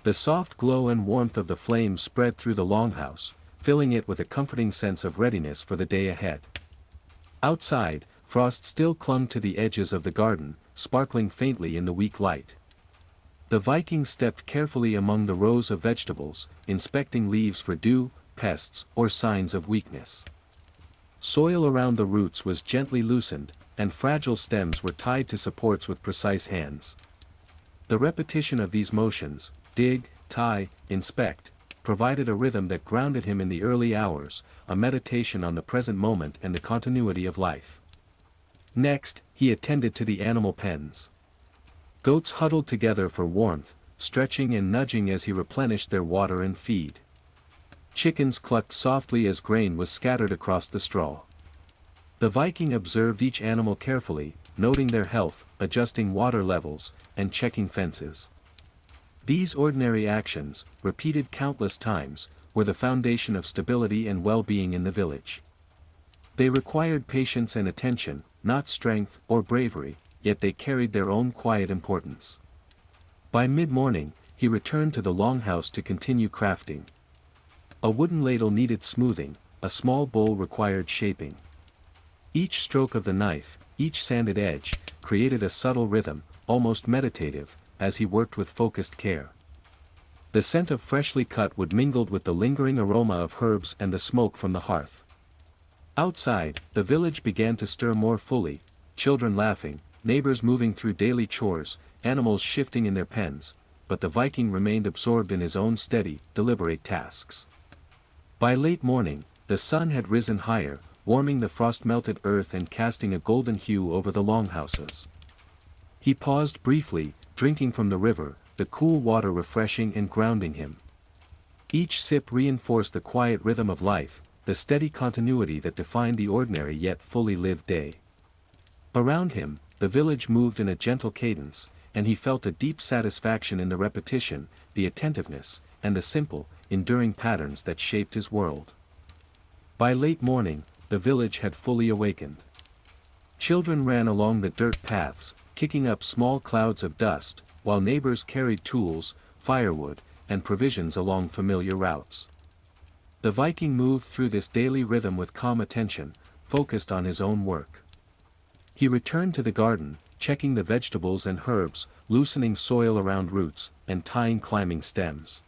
The soft glow and warmth of the flames spread through the longhouse, filling it with a comforting sense of readiness for the day ahead. Outside, frost still clung to the edges of the garden, sparkling faintly in the weak light. The Viking stepped carefully among the rows of vegetables, inspecting leaves for dew, pests, or signs of weakness. Soil around the roots was gently loosened, and fragile stems were tied to supports with precise hands. The repetition of these motions, dig, tie, inspect, provided a rhythm that grounded him in the early hours, a meditation on the present moment and the continuity of life. Next, he attended to the animal pens. Goats huddled together for warmth, stretching and nudging as he replenished their water and feed. Chickens clucked softly as grain was scattered across the straw. The Viking observed each animal carefully, noting their health, adjusting water levels, and checking fences. These ordinary actions, repeated countless times, were the foundation of stability and well-being in the village. They required patience and attention, not strength or bravery, yet they carried their own quiet importance. By mid-morning, he returned to the longhouse to continue crafting. A wooden ladle needed smoothing, a small bowl required shaping. Each stroke of the knife, each sanded edge, created a subtle rhythm, almost meditative, as he worked with focused care. The scent of freshly cut wood mingled with the lingering aroma of herbs and the smoke from the hearth. Outside, the village began to stir more fully, children laughing, neighbors moving through daily chores, animals shifting in their pens, but the Viking remained absorbed in his own steady, deliberate tasks. By late morning, the sun had risen higher, warming the frost-melted earth and casting a golden hue over the longhouses. He paused briefly, drinking from the river, the cool water refreshing and grounding him. Each sip reinforced the quiet rhythm of life, the steady continuity that defined the ordinary yet fully lived day. Around him, the village moved in a gentle cadence, and he felt a deep satisfaction in the repetition, the attentiveness, and the simple, enduring patterns that shaped his world. By late morning, the village had fully awakened. Children ran along the dirt paths, kicking up small clouds of dust, while neighbors carried tools, firewood, and provisions along familiar routes. The Viking moved through this daily rhythm with calm attention, focused on his own work. He returned to the garden, checking the vegetables and herbs, loosening soil around roots, and tying climbing stems.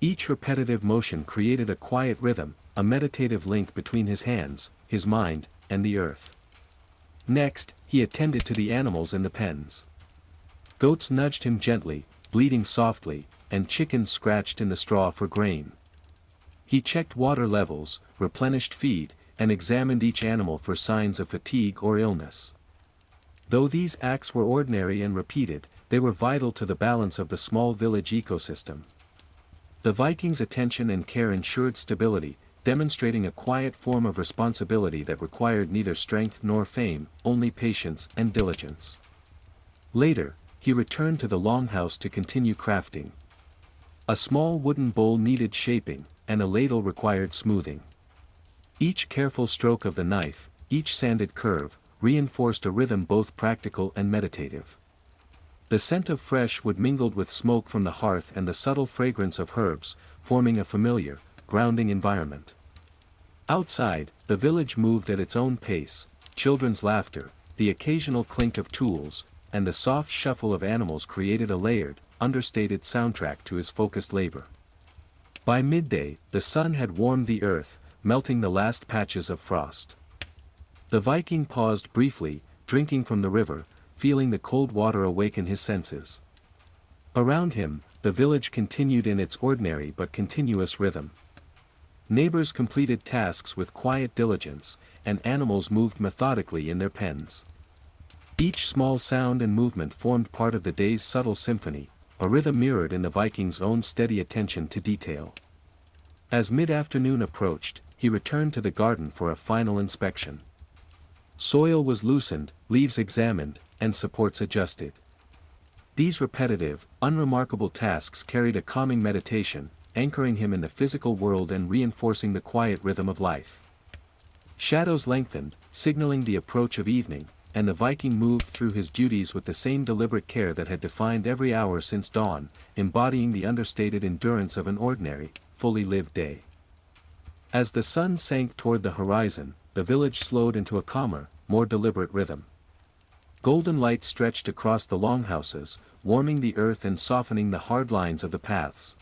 Each repetitive motion created a quiet rhythm, a meditative link between his hands, his mind, and the earth. Next, he attended to the animals in the pens. Goats nudged him gently, bleating softly, and chickens scratched in the straw for grain. He checked water levels, replenished feed, and examined each animal for signs of fatigue or illness. Though these acts were ordinary and repeated, they were vital to the balance of the small village ecosystem. The Vikings' attention and care ensured stability, demonstrating a quiet form of responsibility that required neither strength nor fame, only patience and diligence. Later, he returned to the longhouse to continue crafting. A small wooden bowl needed shaping, and a ladle required smoothing. Each careful stroke of the knife, each sanded curve, reinforced a rhythm both practical and meditative. The scent of fresh wood mingled with smoke from the hearth and the subtle fragrance of herbs, forming a familiar, grounding environment. Outside, the village moved at its own pace, children's laughter, the occasional clink of tools, and the soft shuffle of animals created a layered, understated soundtrack to his focused labor. By midday, the sun had warmed the earth, melting the last patches of frost. The Viking paused briefly, drinking from the river, feeling the cold water awaken his senses. Around him, the village continued in its ordinary but continuous rhythm. Neighbors completed tasks with quiet diligence, and animals moved methodically in their pens. Each small sound and movement formed part of the day's subtle symphony, a rhythm mirrored in the Viking's own steady attention to detail. As mid-afternoon approached, he returned to the garden for a final inspection. Soil was loosened, leaves examined, and supports adjusted. These repetitive, unremarkable tasks carried a calming meditation, anchoring him in the physical world and reinforcing the quiet rhythm of life. Shadows lengthened, signaling the approach of evening, and the Viking moved through his duties with the same deliberate care that had defined every hour since dawn, embodying the understated endurance of an ordinary, fully lived day. As the sun sank toward the horizon, the village slowed into a calmer, more deliberate rhythm. Golden light stretched across the longhouses, warming the earth and softening the hard lines of the paths.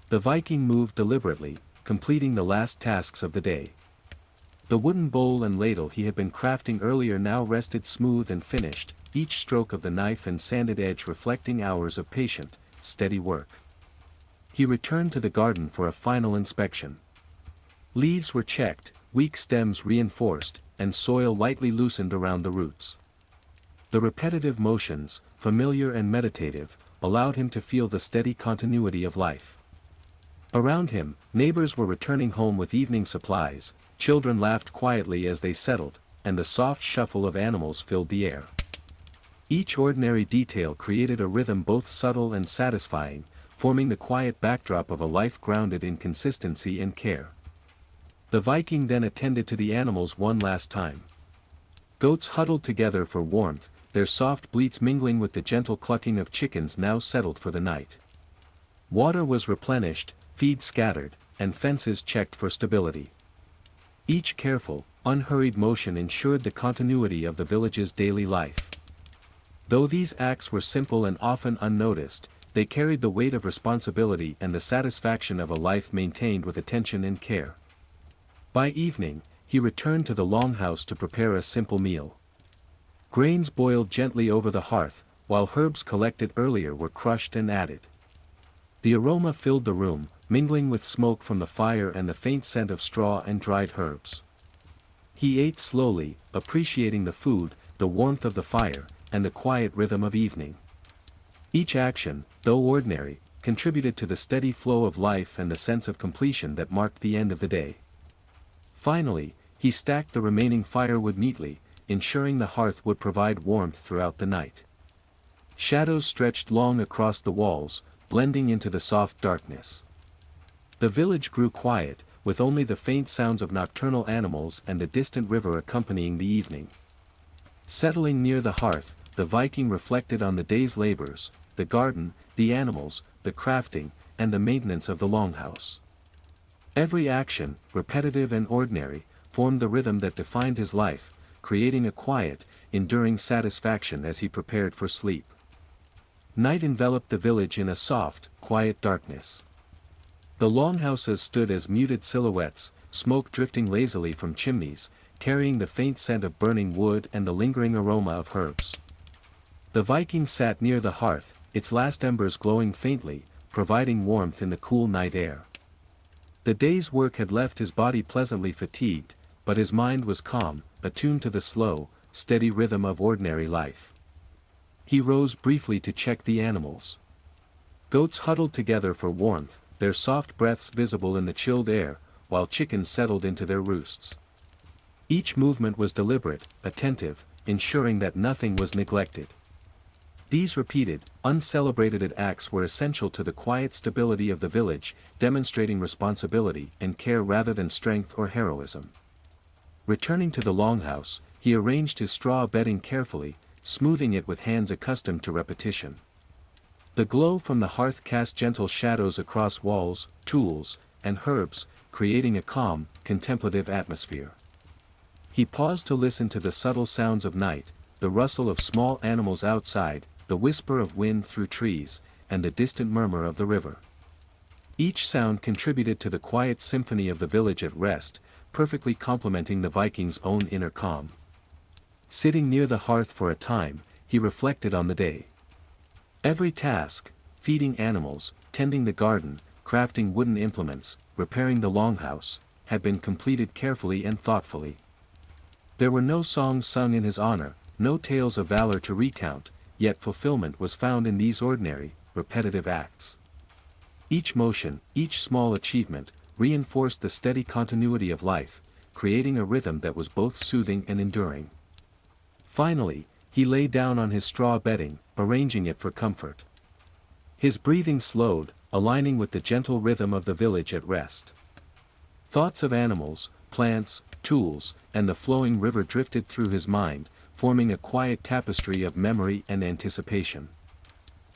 The Viking moved deliberately, completing the last tasks of the day. The wooden bowl and ladle he had been crafting earlier now rested smooth and finished, each stroke of the knife and sanded edge reflecting hours of patient, steady work. He returned to the garden for a final inspection. Leaves were checked, weak stems reinforced, and soil lightly loosened around the roots. The repetitive motions, familiar and meditative, allowed him to feel the steady continuity of life. Around him, neighbors were returning home with evening supplies, children laughed quietly as they settled, and the soft shuffle of animals filled the air. Each ordinary detail created a rhythm both subtle and satisfying, forming the quiet backdrop of a life grounded in consistency and care. The Viking then attended to the animals one last time. Goats huddled together for warmth, their soft bleats mingling with the gentle clucking of chickens now settled for the night. Water was replenished, feed scattered, and fences checked for stability. Each careful, unhurried motion ensured the continuity of the village's daily life. Though these acts were simple and often unnoticed, they carried the weight of responsibility and the satisfaction of a life maintained with attention and care. By evening, he returned to the longhouse to prepare a simple meal. Grains boiled gently over the hearth, while herbs collected earlier were crushed and added. The aroma filled the room, mingling with smoke from the fire and the faint scent of straw and dried herbs. He ate slowly, appreciating the food, the warmth of the fire, and the quiet rhythm of evening. Each action, though ordinary, contributed to the steady flow of life and the sense of completion that marked the end of the day. Finally, he stacked the remaining firewood neatly, ensuring the hearth would provide warmth throughout the night. Shadows stretched long across the walls, blending into the soft darkness. The village grew quiet, with only the faint sounds of nocturnal animals and the distant river accompanying the evening. Settling near the hearth, the Viking reflected on the day's labors, the garden, the animals, the crafting, and the maintenance of the longhouse. Every action, repetitive and ordinary, formed the rhythm that defined his life, creating a quiet, enduring satisfaction as he prepared for sleep. Night enveloped the village in a soft, quiet darkness. The longhouses stood as muted silhouettes, smoke drifting lazily from chimneys, carrying the faint scent of burning wood and the lingering aroma of herbs. The Viking sat near the hearth, its last embers glowing faintly, providing warmth in the cool night air. The day's work had left his body pleasantly fatigued, but his mind was calm, attuned to the slow, steady rhythm of ordinary life. He rose briefly to check the animals. Goats huddled together for warmth, their soft breaths visible in the chilled air, while chickens settled into their roosts. Each movement was deliberate, attentive, ensuring that nothing was neglected. These repeated, uncelebrated acts were essential to the quiet stability of the village, demonstrating responsibility and care rather than strength or heroism. Returning to the longhouse, he arranged his straw bedding carefully, smoothing it with hands accustomed to repetition. The glow from the hearth cast gentle shadows across walls, tools, and herbs, creating a calm, contemplative atmosphere. He paused to listen to the subtle sounds of night, the rustle of small animals outside, the whisper of wind through trees, and the distant murmur of the river. Each sound contributed to the quiet symphony of the village at rest, perfectly complementing the Viking's own inner calm. Sitting near the hearth for a time, he reflected on the day. Every task, feeding animals, tending the garden, crafting wooden implements, repairing the longhouse, had been completed carefully and thoughtfully. There were no songs sung in his honor, no tales of valor to recount, yet fulfillment was found in these ordinary, repetitive acts. Each motion, each small achievement, reinforced the steady continuity of life, creating a rhythm that was both soothing and enduring. Finally, he lay down on his straw bedding, arranging it for comfort. His breathing slowed, aligning with the gentle rhythm of the village at rest. Thoughts of animals, plants, tools, and the flowing river drifted through his mind, forming a quiet tapestry of memory and anticipation.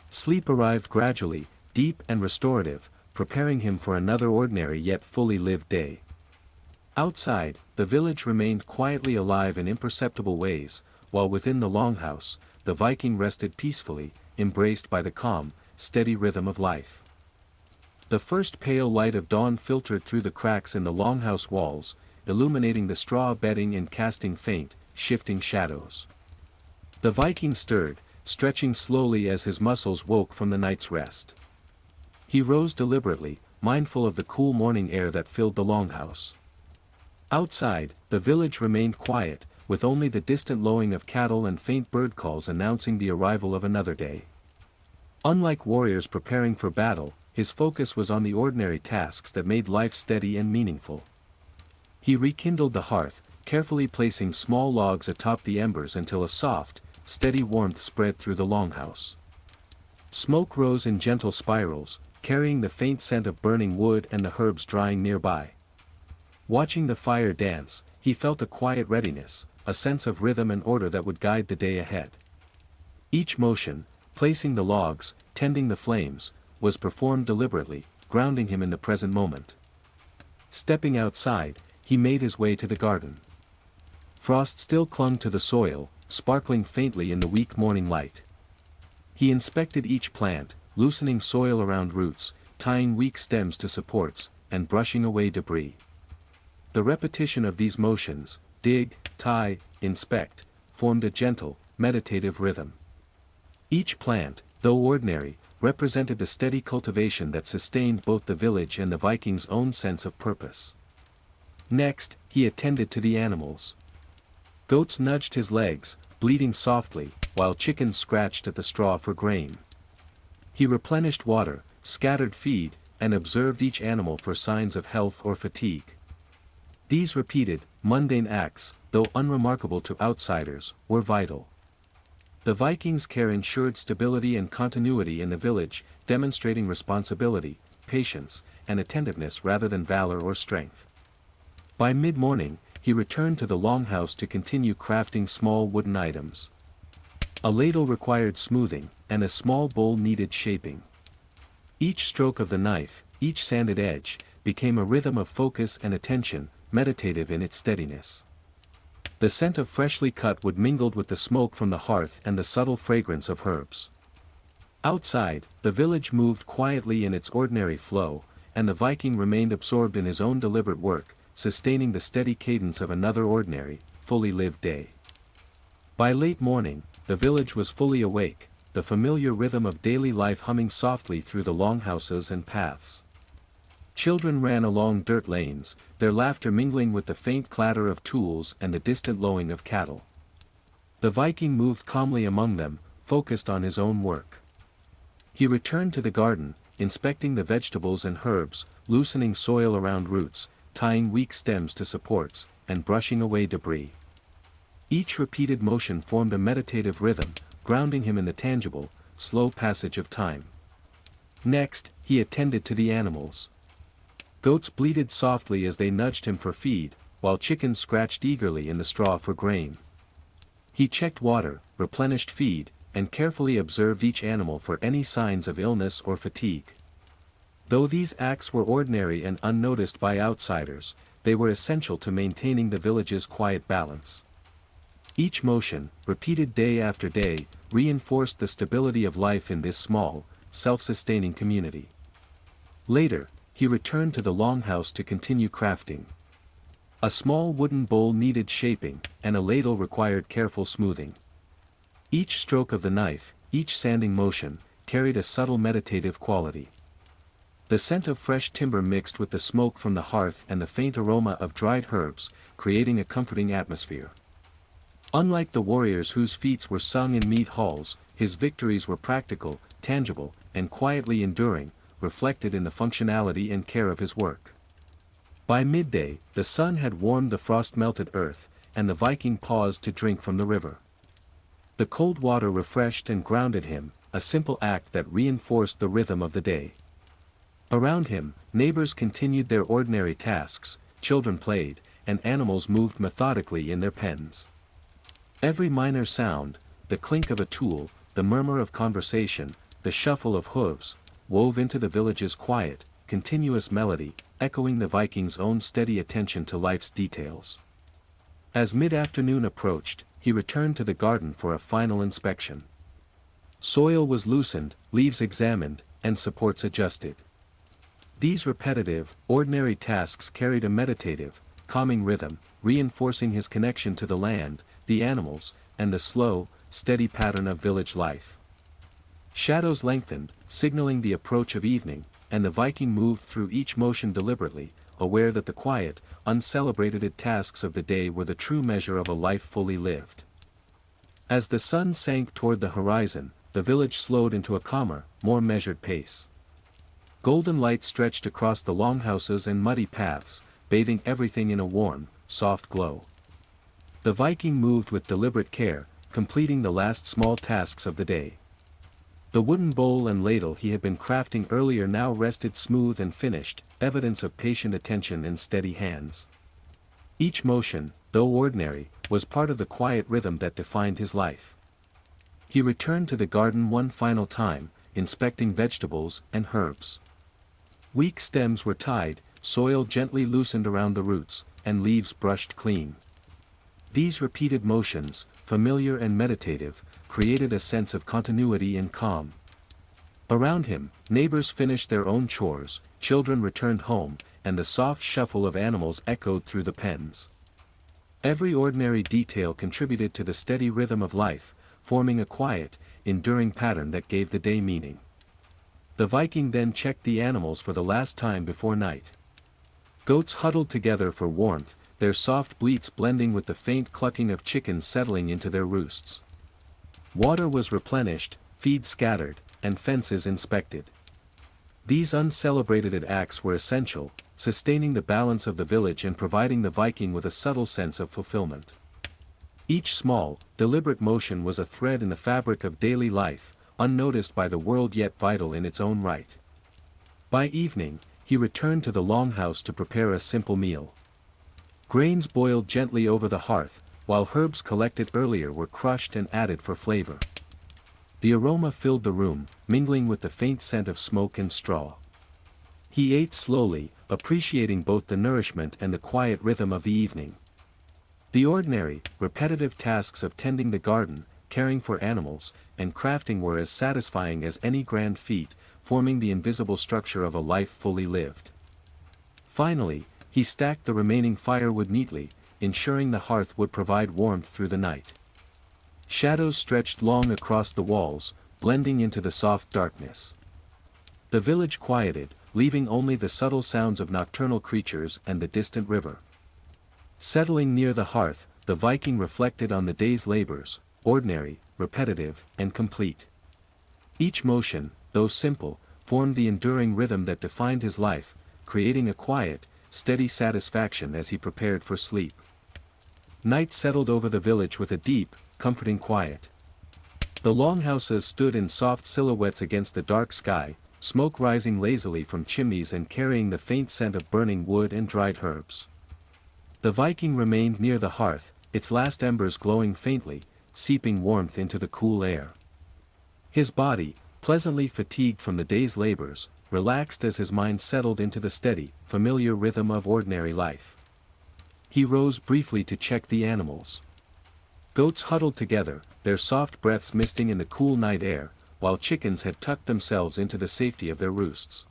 Sleep arrived gradually, deep and restorative, preparing him for another ordinary yet fully lived day. Outside, the village remained quietly alive in imperceptible ways, while within the longhouse, the Viking rested peacefully, embraced by the calm, steady rhythm of life. The first pale light of dawn filtered through the cracks in the longhouse walls, illuminating the straw bedding and casting faint, shifting shadows. The Viking stirred, stretching slowly as his muscles woke from the night's rest. He rose deliberately, mindful of the cool morning air that filled the longhouse. Outside, the village remained quiet, with only the distant lowing of cattle and faint bird calls announcing the arrival of another day. Unlike warriors preparing for battle, his focus was on the ordinary tasks that made life steady and meaningful. He rekindled the hearth, carefully placing small logs atop the embers until a soft, steady warmth spread through the longhouse. Smoke rose in gentle spirals, carrying the faint scent of burning wood and the herbs drying nearby. Watching the fire dance, he felt a quiet readiness, a sense of rhythm and order that would guide the day ahead. Each motion, placing the logs, tending the flames, was performed deliberately, grounding him in the present moment. Stepping outside, he made his way to the garden. Frost still clung to the soil, sparkling faintly in the weak morning light. He inspected each plant, loosening soil around roots, tying weak stems to supports, and brushing away debris. The repetition of these motions, dig, tie, inspect, formed a gentle, meditative rhythm. Each plant, though ordinary, represented the steady cultivation that sustained both the village and the Viking's own sense of purpose. Next, he attended to the animals. Goats nudged his legs, bleating softly, while chickens scratched at the straw for grain. He replenished water, scattered feed, and observed each animal for signs of health or fatigue. These repeated, mundane acts, though unremarkable to outsiders, were vital. The Vikings' care ensured stability and continuity in the village, demonstrating responsibility, patience, and attentiveness rather than valor or strength. By mid-morning, he returned to the longhouse to continue crafting small wooden items. A ladle required smoothing, and a small bowl needed shaping. Each stroke of the knife, each sanded edge, became a rhythm of focus and attention, meditative in its steadiness. The scent of freshly cut wood mingled with the smoke from the hearth and the subtle fragrance of herbs. Outside, the village moved quietly in its ordinary flow, and the Viking remained absorbed in his own deliberate work, sustaining the steady cadence of another ordinary, fully lived day. By late morning, the village was fully awake, the familiar rhythm of daily life humming softly through the longhouses and paths. Children ran along dirt lanes, their laughter mingling with the faint clatter of tools and the distant lowing of cattle. The Viking moved calmly among them, focused on his own work. He returned to the garden, inspecting the vegetables and herbs, loosening soil around roots, tying weak stems to supports, and brushing away debris. Each repeated motion formed a meditative rhythm, grounding him in the tangible, slow passage of time. Next, he attended to the animals. Goats bleated softly as they nudged him for feed, while chickens scratched eagerly in the straw for grain. He checked water, replenished feed, and carefully observed each animal for any signs of illness or fatigue. Though these acts were ordinary and unnoticed by outsiders, they were essential to maintaining the village's quiet balance. Each motion, repeated day after day, reinforced the stability of life in this small, self-sustaining community. Later, he returned to the longhouse to continue crafting. A small wooden bowl needed shaping, and a ladle required careful smoothing. Each stroke of the knife, each sanding motion, carried a subtle meditative quality. The scent of fresh timber mixed with the smoke from the hearth and the faint aroma of dried herbs, creating a comforting atmosphere. Unlike the warriors whose feats were sung in mead halls, his victories were practical, tangible, and quietly enduring, reflected in the functionality and care of his work. By midday, the sun had warmed the frost-melted earth, and the Viking paused to drink from the river. The cold water refreshed and grounded him, a simple act that reinforced the rhythm of the day. Around him, neighbors continued their ordinary tasks, children played, and animals moved methodically in their pens. Every minor sound, the clink of a tool, the murmur of conversation, the shuffle of hooves, wove into the village's quiet, continuous melody, echoing the Viking's own steady attention to life's details. As mid-afternoon approached, he returned to the garden for a final inspection. Soil was loosened, leaves examined, and supports adjusted. These repetitive, ordinary tasks carried a meditative, calming rhythm, reinforcing his connection to the land, the animals, and the slow, steady pattern of village life. Shadows lengthened, signaling the approach of evening, and the Viking moved through each motion deliberately, aware that the quiet, uncelebrated tasks of the day were the true measure of a life fully lived. As the sun sank toward the horizon, the village slowed into a calmer, more measured pace. Golden light stretched across the longhouses and muddy paths, bathing everything in a warm, soft glow. The Viking moved with deliberate care, completing the last small tasks of the day. The wooden bowl and ladle he had been crafting earlier now rested smooth and finished, evidence of patient attention and steady hands. Each motion, though ordinary, was part of the quiet rhythm that defined his life. He returned to the garden one final time, inspecting vegetables and herbs. Weak stems were tied, soil gently loosened around the roots, and leaves brushed clean. These repeated motions, familiar and meditative, created a sense of continuity and calm. Around him, neighbors finished their own chores, children returned home, and the soft shuffle of animals echoed through the pens. Every ordinary detail contributed to the steady rhythm of life, forming a quiet, enduring pattern that gave the day meaning. The Viking then checked the animals for the last time before night. Goats huddled together for warmth, their soft bleats blending with the faint clucking of chickens settling into their roosts. Water was replenished, feed scattered, and fences inspected. These uncelebrated acts were essential, sustaining the balance of the village and providing the Viking with a subtle sense of fulfillment. Each small, deliberate motion was a thread in the fabric of daily life, unnoticed by the world yet vital in its own right. By evening, he returned to the longhouse to prepare a simple meal. Grains boiled gently over the hearth, while herbs collected earlier were crushed and added for flavor. The aroma filled the room, mingling with the faint scent of smoke and straw. He ate slowly, appreciating both the nourishment and the quiet rhythm of the evening. The ordinary, repetitive tasks of tending the garden, caring for animals, and crafting were as satisfying as any grand feat, forming the invisible structure of a life fully lived. Finally, he stacked the remaining firewood neatly, ensuring the hearth would provide warmth through the night. Shadows stretched long across the walls, blending into the soft darkness. The village quieted, leaving only the subtle sounds of nocturnal creatures and the distant river. Settling near the hearth, the Viking reflected on the day's labors, ordinary, repetitive, and complete. Each motion, though simple, formed the enduring rhythm that defined his life, creating a quiet, steady satisfaction as he prepared for sleep. Night settled over the village with a deep, comforting quiet. The longhouses stood in soft silhouettes against the dark sky, smoke rising lazily from chimneys and carrying the faint scent of burning wood and dried herbs. The Viking remained near the hearth, its last embers glowing faintly, seeping warmth into the cool air. His body, pleasantly fatigued from the day's labors, relaxed as his mind settled into the steady, familiar rhythm of ordinary life. He rose briefly to check the animals. Goats huddled together, their soft breaths misting in the cool night air, while chickens had tucked themselves into the safety of their roosts.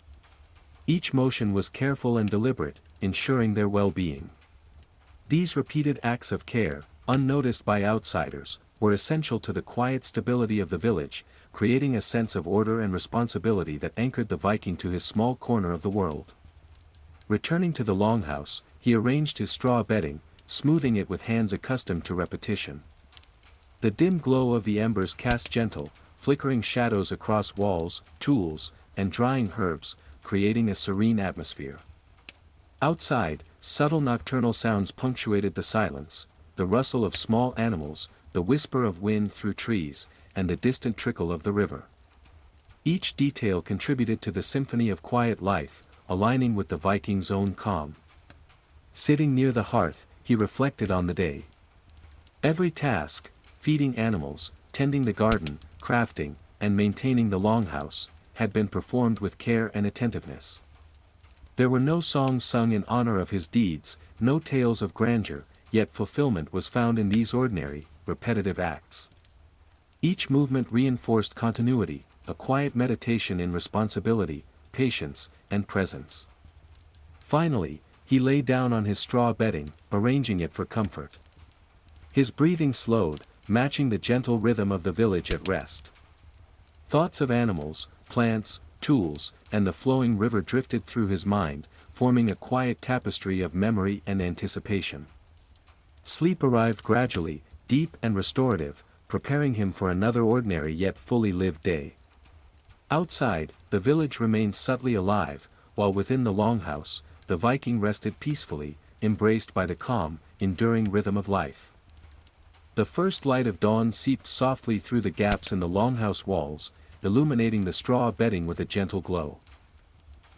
Each motion was careful and deliberate, ensuring their well-being. These repeated acts of care, unnoticed by outsiders, were essential to the quiet stability of the village, creating a sense of order and responsibility that anchored the Viking to his small corner of the world. Returning to the longhouse, he arranged his straw bedding, smoothing it with hands accustomed to repetition. The dim glow of the embers cast gentle, flickering shadows across walls, tools, and drying herbs, creating a serene atmosphere. Outside, subtle nocturnal sounds punctuated the silence, the rustle of small animals, the whisper of wind through trees, and the distant trickle of the river. Each detail contributed to the symphony of quiet life, aligning with the Viking's own calm. Sitting near the hearth, he reflected on the day. Every task, feeding animals, tending the garden, crafting, and maintaining the longhouse, had been performed with care and attentiveness. There were no songs sung in honor of his deeds, no tales of grandeur, yet fulfillment was found in these ordinary, repetitive acts. Each movement reinforced continuity, a quiet meditation in responsibility, patience, and presence. Finally, he lay down on his straw bedding, arranging it for comfort. His breathing slowed, matching the gentle rhythm of the village at rest. Thoughts of animals, plants, tools, and the flowing river drifted through his mind, forming a quiet tapestry of memory and anticipation. Sleep arrived gradually, deep and restorative, preparing him for another ordinary yet fully lived day. Outside, the village remained subtly alive, while within the longhouse, the Viking rested peacefully, embraced by the calm, enduring rhythm of life. The first light of dawn seeped softly through the gaps in the longhouse walls, illuminating the straw bedding with a gentle glow.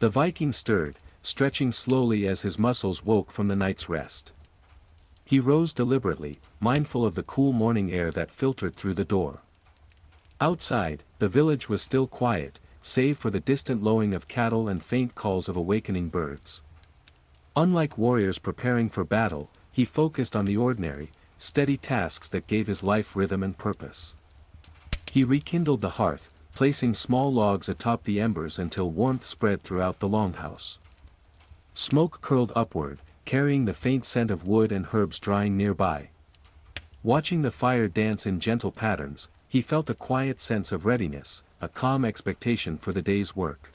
The Viking stirred, stretching slowly as his muscles woke from the night's rest. He rose deliberately, mindful of the cool morning air that filtered through the door. Outside, the village was still quiet, save for the distant lowing of cattle and faint calls of awakening birds. Unlike warriors preparing for battle, he focused on the ordinary, steady tasks that gave his life rhythm and purpose. He rekindled the hearth, placing small logs atop the embers until warmth spread throughout the longhouse. Smoke curled upward, carrying the faint scent of wood and herbs drying nearby. Watching the fire dance in gentle patterns, he felt a quiet sense of readiness, a calm expectation for the day's work.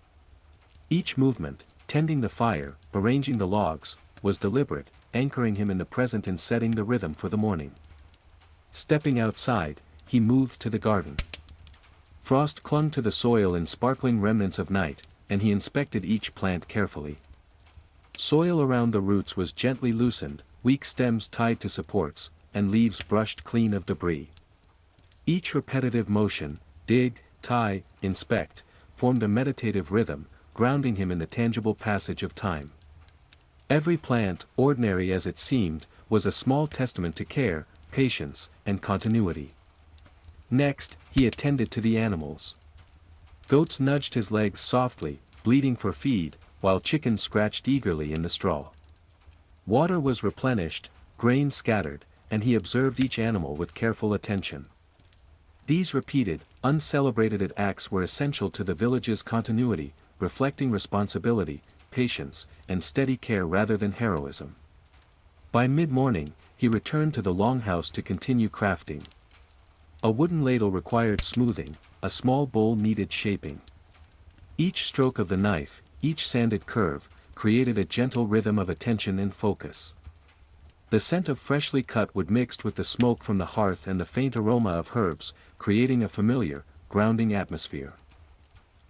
Each movement, tending the fire, arranging the logs, was deliberate, anchoring him in the present and setting the rhythm for the morning. Stepping outside, he moved to the garden. Frost clung to the soil in sparkling remnants of night, and he inspected each plant carefully. Soil around the roots was gently loosened, weak stems tied to supports, and leaves brushed clean of debris. Each repetitive motion, dig, tie, inspect, formed a meditative rhythm, grounding him in the tangible passage of time. Every plant, ordinary as it seemed, was a small testament to care, patience, and continuity. Next, he attended to the animals. Goats nudged his legs softly, bleating for feed, while chickens scratched eagerly in the straw. Water was replenished, grain scattered, and he observed each animal with careful attention. These repeated, uncelebrated acts were essential to the village's continuity, reflecting responsibility, patience, and steady care rather than heroism. By mid-morning, he returned to the longhouse to continue crafting. A wooden ladle required smoothing, a small bowl needed shaping. Each stroke of the knife, each sanded curve, created a gentle rhythm of attention and focus. The scent of freshly cut wood mixed with the smoke from the hearth and the faint aroma of herbs, creating a familiar, grounding atmosphere.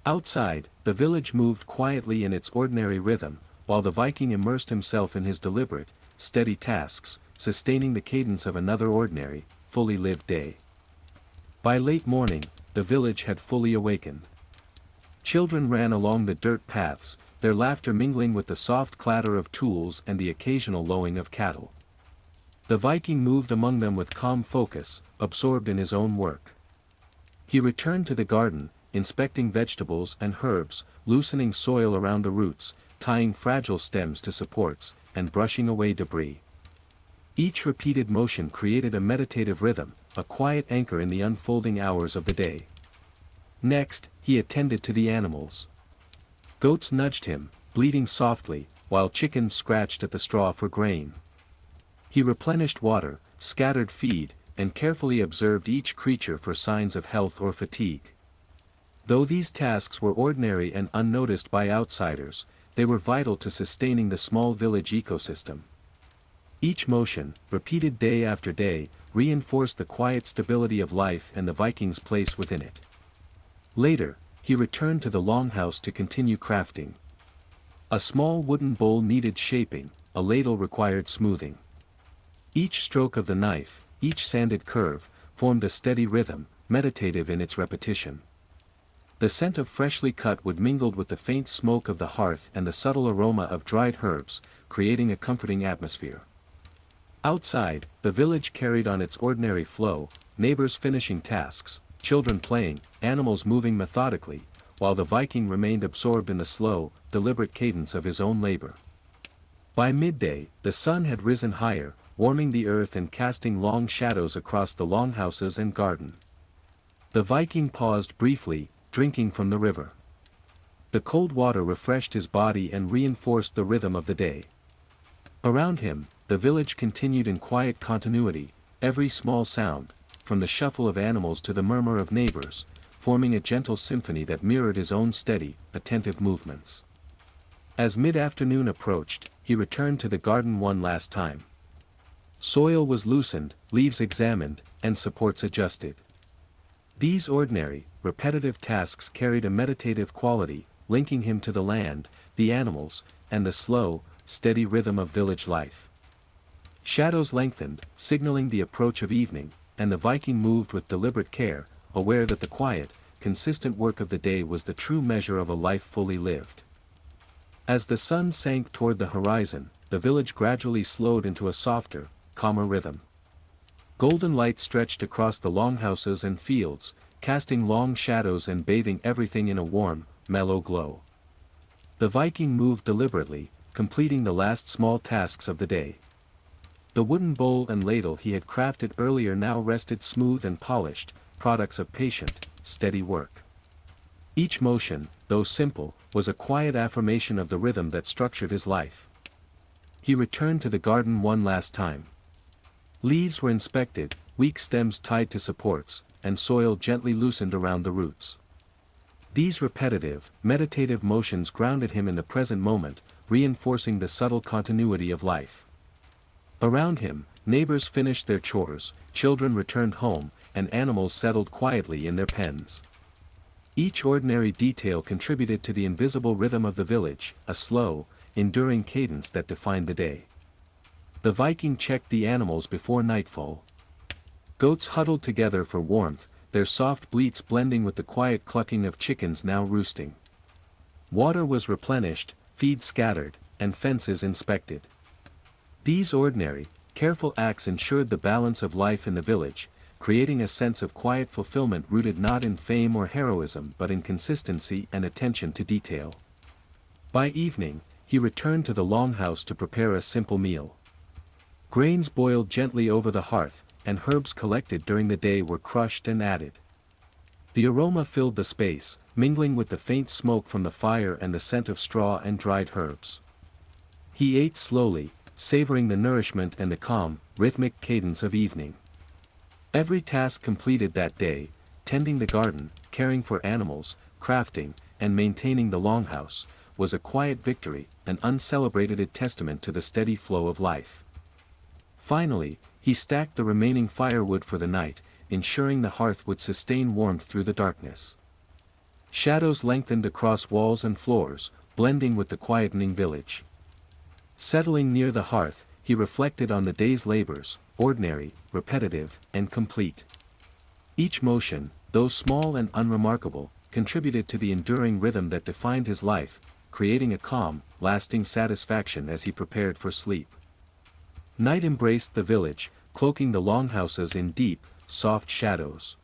Outside, the village moved quietly in its ordinary rhythm, while the Viking immersed himself in his deliberate, steady tasks, sustaining the cadence of another ordinary, fully lived day. By late morning, the village had fully awakened. Children ran along the dirt paths, their laughter mingling with the soft clatter of tools and the occasional lowing of cattle. The Viking moved among them with calm focus, absorbed in his own work. He returned to the garden, inspecting vegetables and herbs, loosening soil around the roots, tying fragile stems to supports, and brushing away debris. Each repeated motion created a meditative rhythm, a quiet anchor in the unfolding hours of the day. Next, he attended to the animals. Goats nudged him, bleating softly, while chickens scratched at the straw for grain. He replenished water, scattered feed, and carefully observed each creature for signs of health or fatigue. Though these tasks were ordinary and unnoticed by outsiders, they were vital to sustaining the small village ecosystem. Each motion, repeated day after day, reinforced the quiet stability of life and the Viking's place within it. Later, he returned to the longhouse to continue crafting. A small wooden bowl needed shaping, a ladle required smoothing. Each stroke of the knife, each sanded curve, formed a steady rhythm, meditative in its repetition. The scent of freshly cut wood mingled with the faint smoke of the hearth and the subtle aroma of dried herbs, creating a comforting atmosphere. Outside, the village carried on its ordinary flow, neighbors finishing tasks, children playing, animals moving methodically, while the Viking remained absorbed in the slow, deliberate cadence of his own labor. By midday, the sun had risen higher, warming the earth and casting long shadows across the longhouses and garden. The Viking paused briefly, drinking from the river. The cold water refreshed his body and reinforced the rhythm of the day. Around him, the village continued in quiet continuity, every small sound, from the shuffle of animals to the murmur of neighbors, forming a gentle symphony that mirrored his own steady, attentive movements. As mid-afternoon approached, he returned to the garden one last time. Soil was loosened, leaves examined, and supports adjusted. These ordinary, repetitive tasks carried a meditative quality, linking him to the land, the animals, and the slow, steady rhythm of village life. Shadows lengthened, signaling the approach of evening, and the Viking moved with deliberate care, aware that the quiet, consistent work of the day was the true measure of a life fully lived. As the sun sank toward the horizon, the village gradually slowed into a softer, calmer rhythm. Golden light stretched across the longhouses and fields, casting long shadows and bathing everything in a warm, mellow glow. The Viking moved deliberately, completing the last small tasks of the day. The wooden bowl and ladle he had crafted earlier now rested smooth and polished, products of patient, steady work. Each motion, though simple, was a quiet affirmation of the rhythm that structured his life. He returned to the garden one last time. Leaves were inspected, weak stems tied to supports, and soil gently loosened around the roots. These repetitive, meditative motions grounded him in the present moment, reinforcing the subtle continuity of life. Around him, neighbors finished their chores, children returned home, and animals settled quietly in their pens. Each ordinary detail contributed to the invisible rhythm of the village, a slow, enduring cadence that defined the day. The Viking checked the animals before nightfall. Goats huddled together for warmth, their soft bleats blending with the quiet clucking of chickens now roosting. Water was replenished, feed scattered, and fences inspected. These ordinary, careful acts ensured the balance of life in the village, creating a sense of quiet fulfillment rooted not in fame or heroism but in consistency and attention to detail. By evening, he returned to the longhouse to prepare a simple meal. Grains boiled gently over the hearth, and herbs collected during the day were crushed and added. The aroma filled the space, mingling with the faint smoke from the fire and the scent of straw and dried herbs. He ate slowly, savoring the nourishment and the calm, rhythmic cadence of evening. Every task completed that day, tending the garden, caring for animals, crafting, and maintaining the longhouse, was a quiet victory, an uncelebrated testament to the steady flow of life. Finally, he stacked the remaining firewood for the night, ensuring the hearth would sustain warmth through the darkness. Shadows lengthened across walls and floors, blending with the quietening village. Settling near the hearth, he reflected on the day's labors, ordinary, repetitive, and complete. Each motion, though small and unremarkable, contributed to the enduring rhythm that defined his life, creating a calm, lasting satisfaction as he prepared for sleep. Night embraced the village, cloaking the longhouses in deep, soft shadows.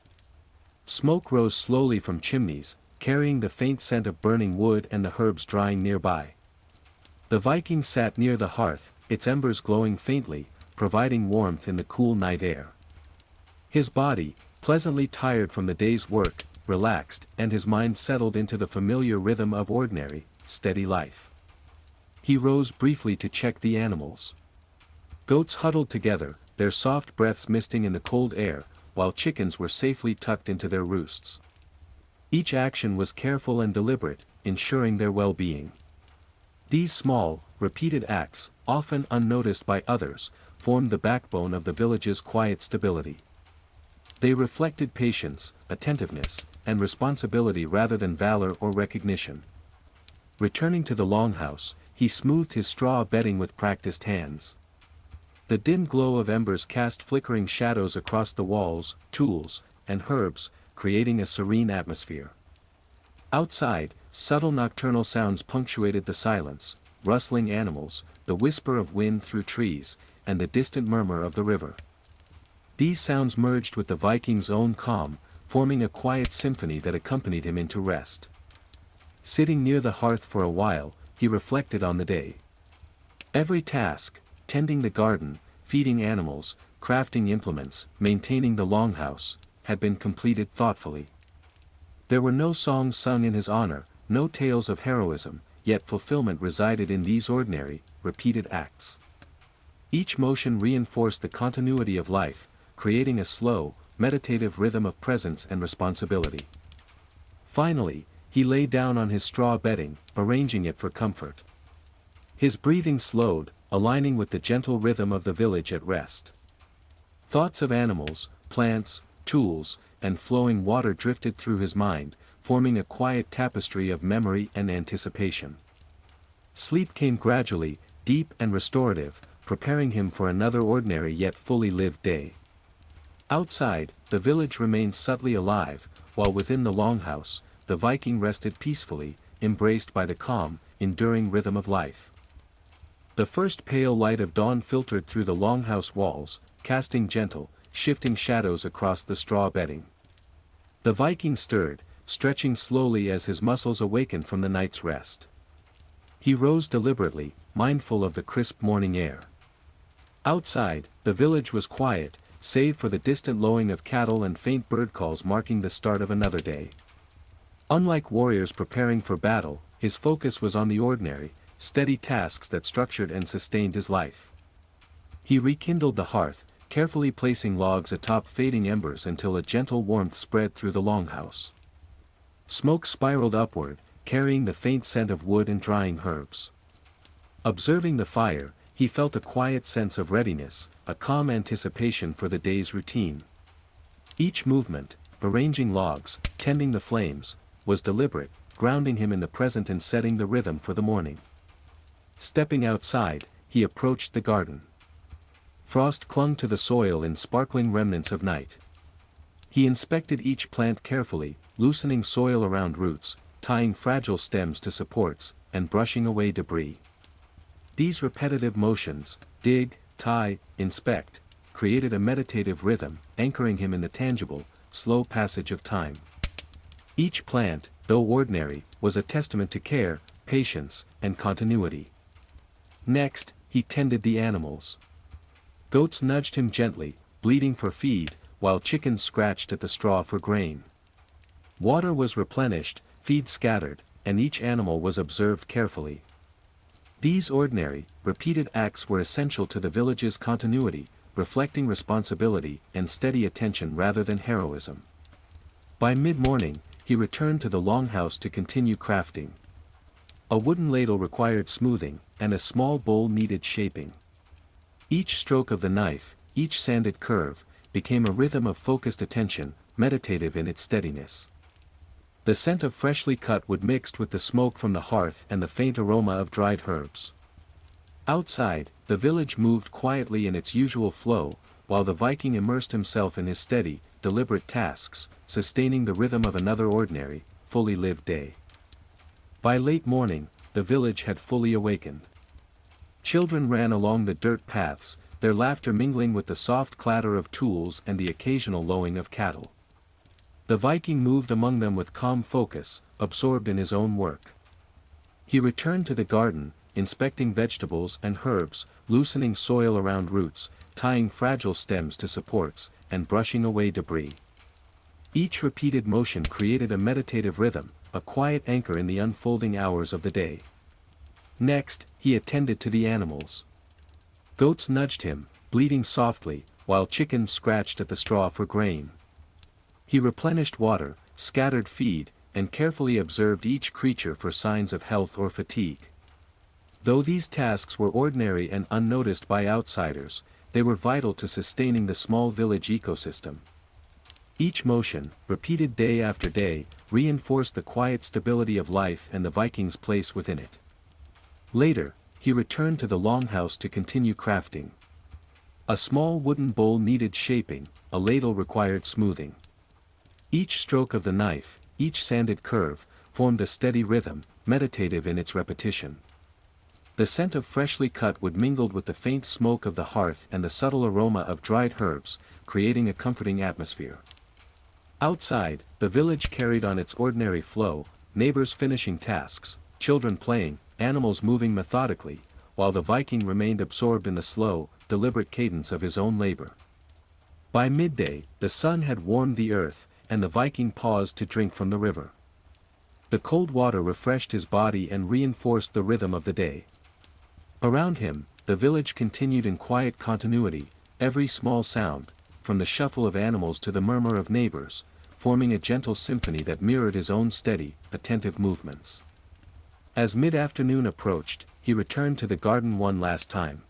Smoke rose slowly from chimneys, carrying the faint scent of burning wood and the herbs drying nearby. The Viking sat near the hearth, its embers glowing faintly, providing warmth in the cool night air. His body, pleasantly tired from the day's work, relaxed, and his mind settled into the familiar rhythm of ordinary, steady life. He rose briefly to check the animals. Goats huddled together, their soft breaths misting in the cold air, while chickens were safely tucked into their roosts. Each action was careful and deliberate, ensuring their well-being. These small, repeated acts, often unnoticed by others, formed the backbone of the village's quiet stability. They reflected patience, attentiveness, and responsibility rather than valor or recognition. Returning to the longhouse, he smoothed his straw bedding with practiced hands. The dim glow of embers cast flickering shadows across the walls, tools, and herbs, creating a serene atmosphere. Outside, subtle nocturnal sounds punctuated the silence, rustling animals, the whisper of wind through trees, and the distant murmur of the river. These sounds merged with the Viking's own calm, forming a quiet symphony that accompanied him into rest. Sitting near the hearth for a while, he reflected on the day. Every task, tending the garden, feeding animals, crafting implements, maintaining the longhouse, had been completed thoughtfully. There were no songs sung in his honor, no tales of heroism, yet fulfillment resided in these ordinary, repeated acts. Each motion reinforced the continuity of life, creating a slow, meditative rhythm of presence and responsibility. Finally, he lay down on his straw bedding, arranging it for comfort. His breathing slowed, aligning with the gentle rhythm of the village at rest. Thoughts of animals, plants, tools, and flowing water drifted through his mind, forming a quiet tapestry of memory and anticipation. Sleep came gradually, deep and restorative, preparing him for another ordinary yet fully lived day. Outside, the village remained subtly alive, while within the longhouse, the Viking rested peacefully, embraced by the calm, enduring rhythm of life. The first pale light of dawn filtered through the longhouse walls, casting gentle, shifting shadows across the straw bedding. The Viking stirred, stretching slowly as his muscles awakened from the night's rest. He rose deliberately, mindful of the crisp morning air. Outside, the village was quiet, save for the distant lowing of cattle and faint bird calls marking the start of another day. Unlike warriors preparing for battle, his focus was on the ordinary, steady tasks that structured and sustained his life. He rekindled the hearth, carefully placing logs atop fading embers until a gentle warmth spread through the longhouse. Smoke spiraled upward, carrying the faint scent of wood and drying herbs. Observing the fire, he felt a quiet sense of readiness, a calm anticipation for the day's routine. Each movement, arranging logs, tending the flames, was deliberate, grounding him in the present and setting the rhythm for the morning. Stepping outside, he approached the garden. Frost clung to the soil in sparkling remnants of night. He inspected each plant carefully, loosening soil around roots, tying fragile stems to supports, and brushing away debris. These repetitive motions, dig, tie, inspect, created a meditative rhythm, anchoring him in the tangible, slow passage of time. Each plant, though ordinary, was a testament to care, patience, and continuity. Next, he tended the animals. Goats nudged him gently, bleating for feed, while chickens scratched at the straw for grain. Water was replenished, feed scattered, and each animal was observed carefully. These ordinary, repeated acts were essential to the village's continuity, reflecting responsibility and steady attention rather than heroism. By mid-morning, he returned to the longhouse to continue crafting. A wooden ladle required smoothing, and a small bowl needed shaping. Each stroke of the knife, each sanded curve, became a rhythm of focused attention, meditative in its steadiness. The scent of freshly cut wood mixed with the smoke from the hearth and the faint aroma of dried herbs. Outside, the village moved quietly in its usual flow, while the Viking immersed himself in his steady, deliberate tasks, sustaining the rhythm of another ordinary, fully lived day. By late morning, the village had fully awakened. Children ran along the dirt paths, their laughter mingling with the soft clatter of tools and the occasional lowing of cattle. The Viking moved among them with calm focus, absorbed in his own work. He returned to the garden, inspecting vegetables and herbs, loosening soil around roots, tying fragile stems to supports, and brushing away debris. Each repeated motion created a meditative rhythm, a quiet anchor in the unfolding hours of the day. Next, he attended to the animals. Goats nudged him, bleating softly, while chickens scratched at the straw for grain. He replenished water, scattered feed, and carefully observed each creature for signs of health or fatigue. Though these tasks were ordinary and unnoticed by outsiders, they were vital to sustaining the small village ecosystem. Each motion, repeated day after day, reinforced the quiet stability of life and the Viking's place within it. Later, he returned to the longhouse to continue crafting. A small wooden bowl needed shaping, a ladle required smoothing. Each stroke of the knife, each sanded curve, formed a steady rhythm, meditative in its repetition. The scent of freshly cut wood mingled with the faint smoke of the hearth and the subtle aroma of dried herbs, creating a comforting atmosphere. Outside, the village carried on its ordinary flow, neighbors finishing tasks, children playing, animals moving methodically, while the Viking remained absorbed in the slow, deliberate cadence of his own labor. By midday, the sun had warmed the earth, and the Viking paused to drink from the river. The cold water refreshed his body and reinforced the rhythm of the day. Around him, the village continued in quiet continuity, every small sound, from the shuffle of animals to the murmur of neighbors, forming a gentle symphony that mirrored his own steady, attentive movements. As mid-afternoon approached, he returned to the garden one last time.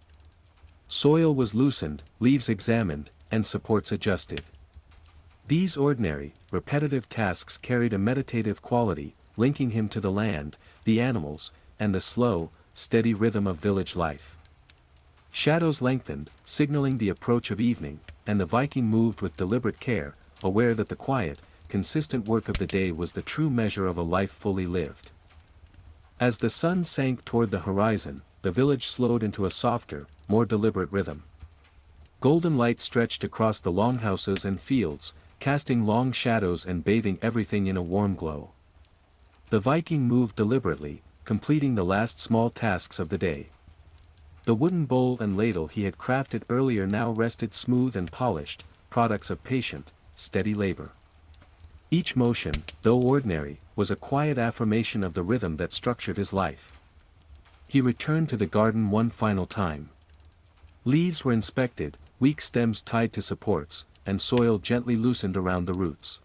Soil was loosened, leaves examined, and supports adjusted. These ordinary, repetitive tasks carried a meditative quality, linking him to the land, the animals, and the slow, steady rhythm of village life. Shadows lengthened, signaling the approach of evening, and the Viking moved with deliberate care, aware that the quiet, consistent work of the day was the true measure of a life fully lived. As the sun sank toward the horizon, the village slowed into a softer, more deliberate rhythm. Golden light stretched across the longhouses and fields, casting long shadows and bathing everything in a warm glow. The Viking moved deliberately, completing the last small tasks of the day. The wooden bowl and ladle he had crafted earlier now rested smooth and polished, products of patient, steady labor. Each motion, though ordinary, was a quiet affirmation of the rhythm that structured his life. He returned to the garden one final time. Leaves were inspected, weak stems tied to supports, and soil gently loosened around the roots.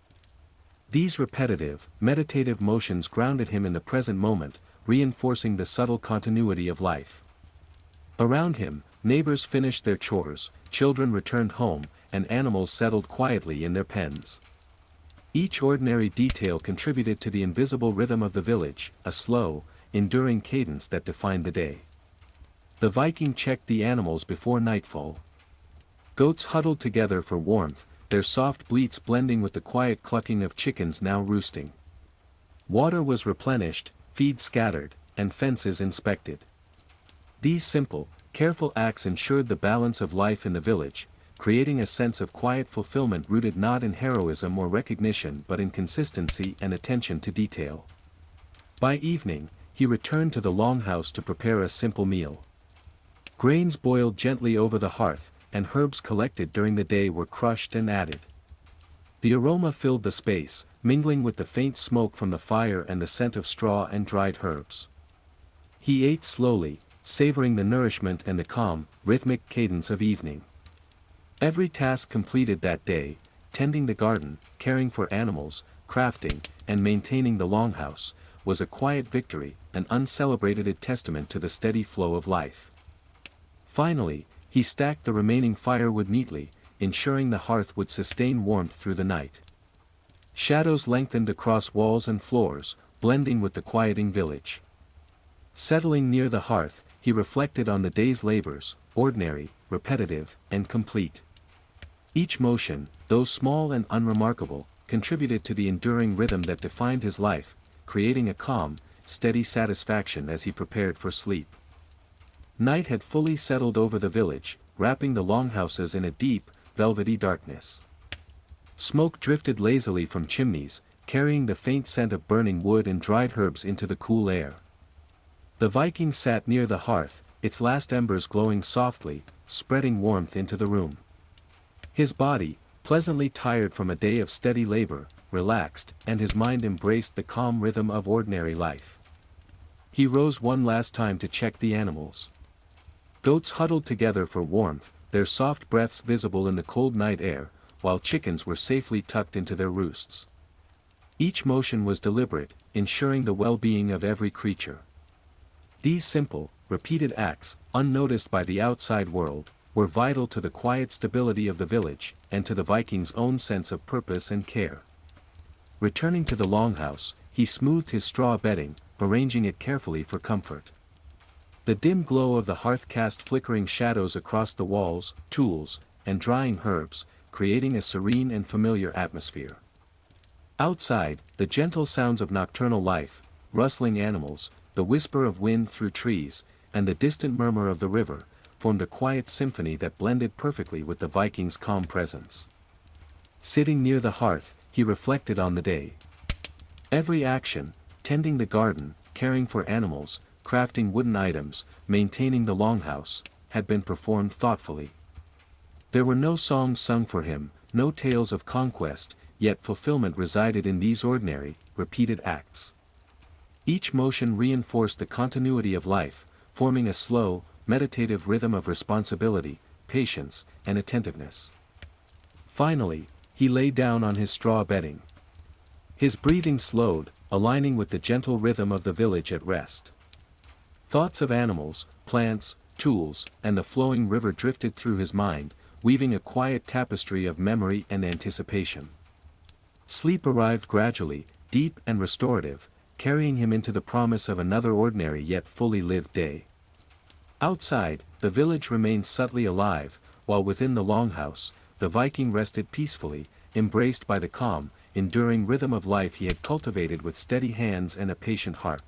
These repetitive, meditative motions grounded him in the present moment, reinforcing the subtle continuity of life. Around him, neighbors finished their chores, children returned home, and animals settled quietly in their pens. Each ordinary detail contributed to the invisible rhythm of the village, a slow, enduring cadence that defined the day. The Viking checked the animals before nightfall. Goats huddled together for warmth, their soft bleats blending with the quiet clucking of chickens now roosting. Water was replenished, feed scattered, and fences inspected. These simple, careful acts ensured the balance of life in the village, creating a sense of quiet fulfillment rooted not in heroism or recognition but in consistency and attention to detail. By evening, he returned to the longhouse to prepare a simple meal. Grains boiled gently over the hearth, and herbs collected during the day were crushed and added. The aroma filled the space, mingling with the faint smoke from the fire and the scent of straw and dried herbs. He ate slowly, savoring the nourishment and the calm, rhythmic cadence of evening. Every task completed that day, tending the garden, caring for animals, crafting, and maintaining the longhouse, was a quiet victory, an uncelebrated testament to the steady flow of life. Finally, he stacked the remaining firewood neatly, ensuring the hearth would sustain warmth through the night. Shadows lengthened across walls and floors, blending with the quieting village. Settling near the hearth, he reflected on the day's labors, ordinary, repetitive, and complete. Each motion, though small and unremarkable, contributed to the enduring rhythm that defined his life, creating a calm, steady satisfaction as he prepared for sleep. Night had fully settled over the village, wrapping the longhouses in a deep, velvety darkness. Smoke drifted lazily from chimneys, carrying the faint scent of burning wood and dried herbs into the cool air. The Viking sat near the hearth, its last embers glowing softly, spreading warmth into the room. His body, pleasantly tired from a day of steady labor, relaxed, and his mind embraced the calm rhythm of ordinary life. He rose one last time to check the animals. Goats huddled together for warmth, their soft breaths visible in the cold night air, while chickens were safely tucked into their roosts. Each motion was deliberate, ensuring the well-being of every creature. These simple, repeated acts, unnoticed by the outside world, were vital to the quiet stability of the village, and to the Viking's own sense of purpose and care. Returning to the longhouse, he smoothed his straw bedding, arranging it carefully for comfort. The dim glow of the hearth cast flickering shadows across the walls, tools, and drying herbs, creating a serene and familiar atmosphere. Outside, the gentle sounds of nocturnal life, rustling animals, the whisper of wind through trees, and the distant murmur of the river, formed a quiet symphony that blended perfectly with the Viking's calm presence. Sitting near the hearth, he reflected on the day. Every action, tending the garden, caring for animals, crafting wooden items, maintaining the longhouse, had been performed thoughtfully. There were no songs sung for him, no tales of conquest, yet fulfillment resided in these ordinary, repeated acts. Each motion reinforced the continuity of life, forming a slow, meditative rhythm of responsibility, patience, and attentiveness. Finally, he lay down on his straw bedding. His breathing slowed, aligning with the gentle rhythm of the village at rest. Thoughts of animals, plants, tools, and the flowing river drifted through his mind, weaving a quiet tapestry of memory and anticipation. Sleep arrived gradually, deep and restorative, carrying him into the promise of another ordinary yet fully lived day. Outside, the village remained subtly alive, while within the longhouse, the Viking rested peacefully, embraced by the calm, enduring rhythm of life he had cultivated with steady hands and a patient heart.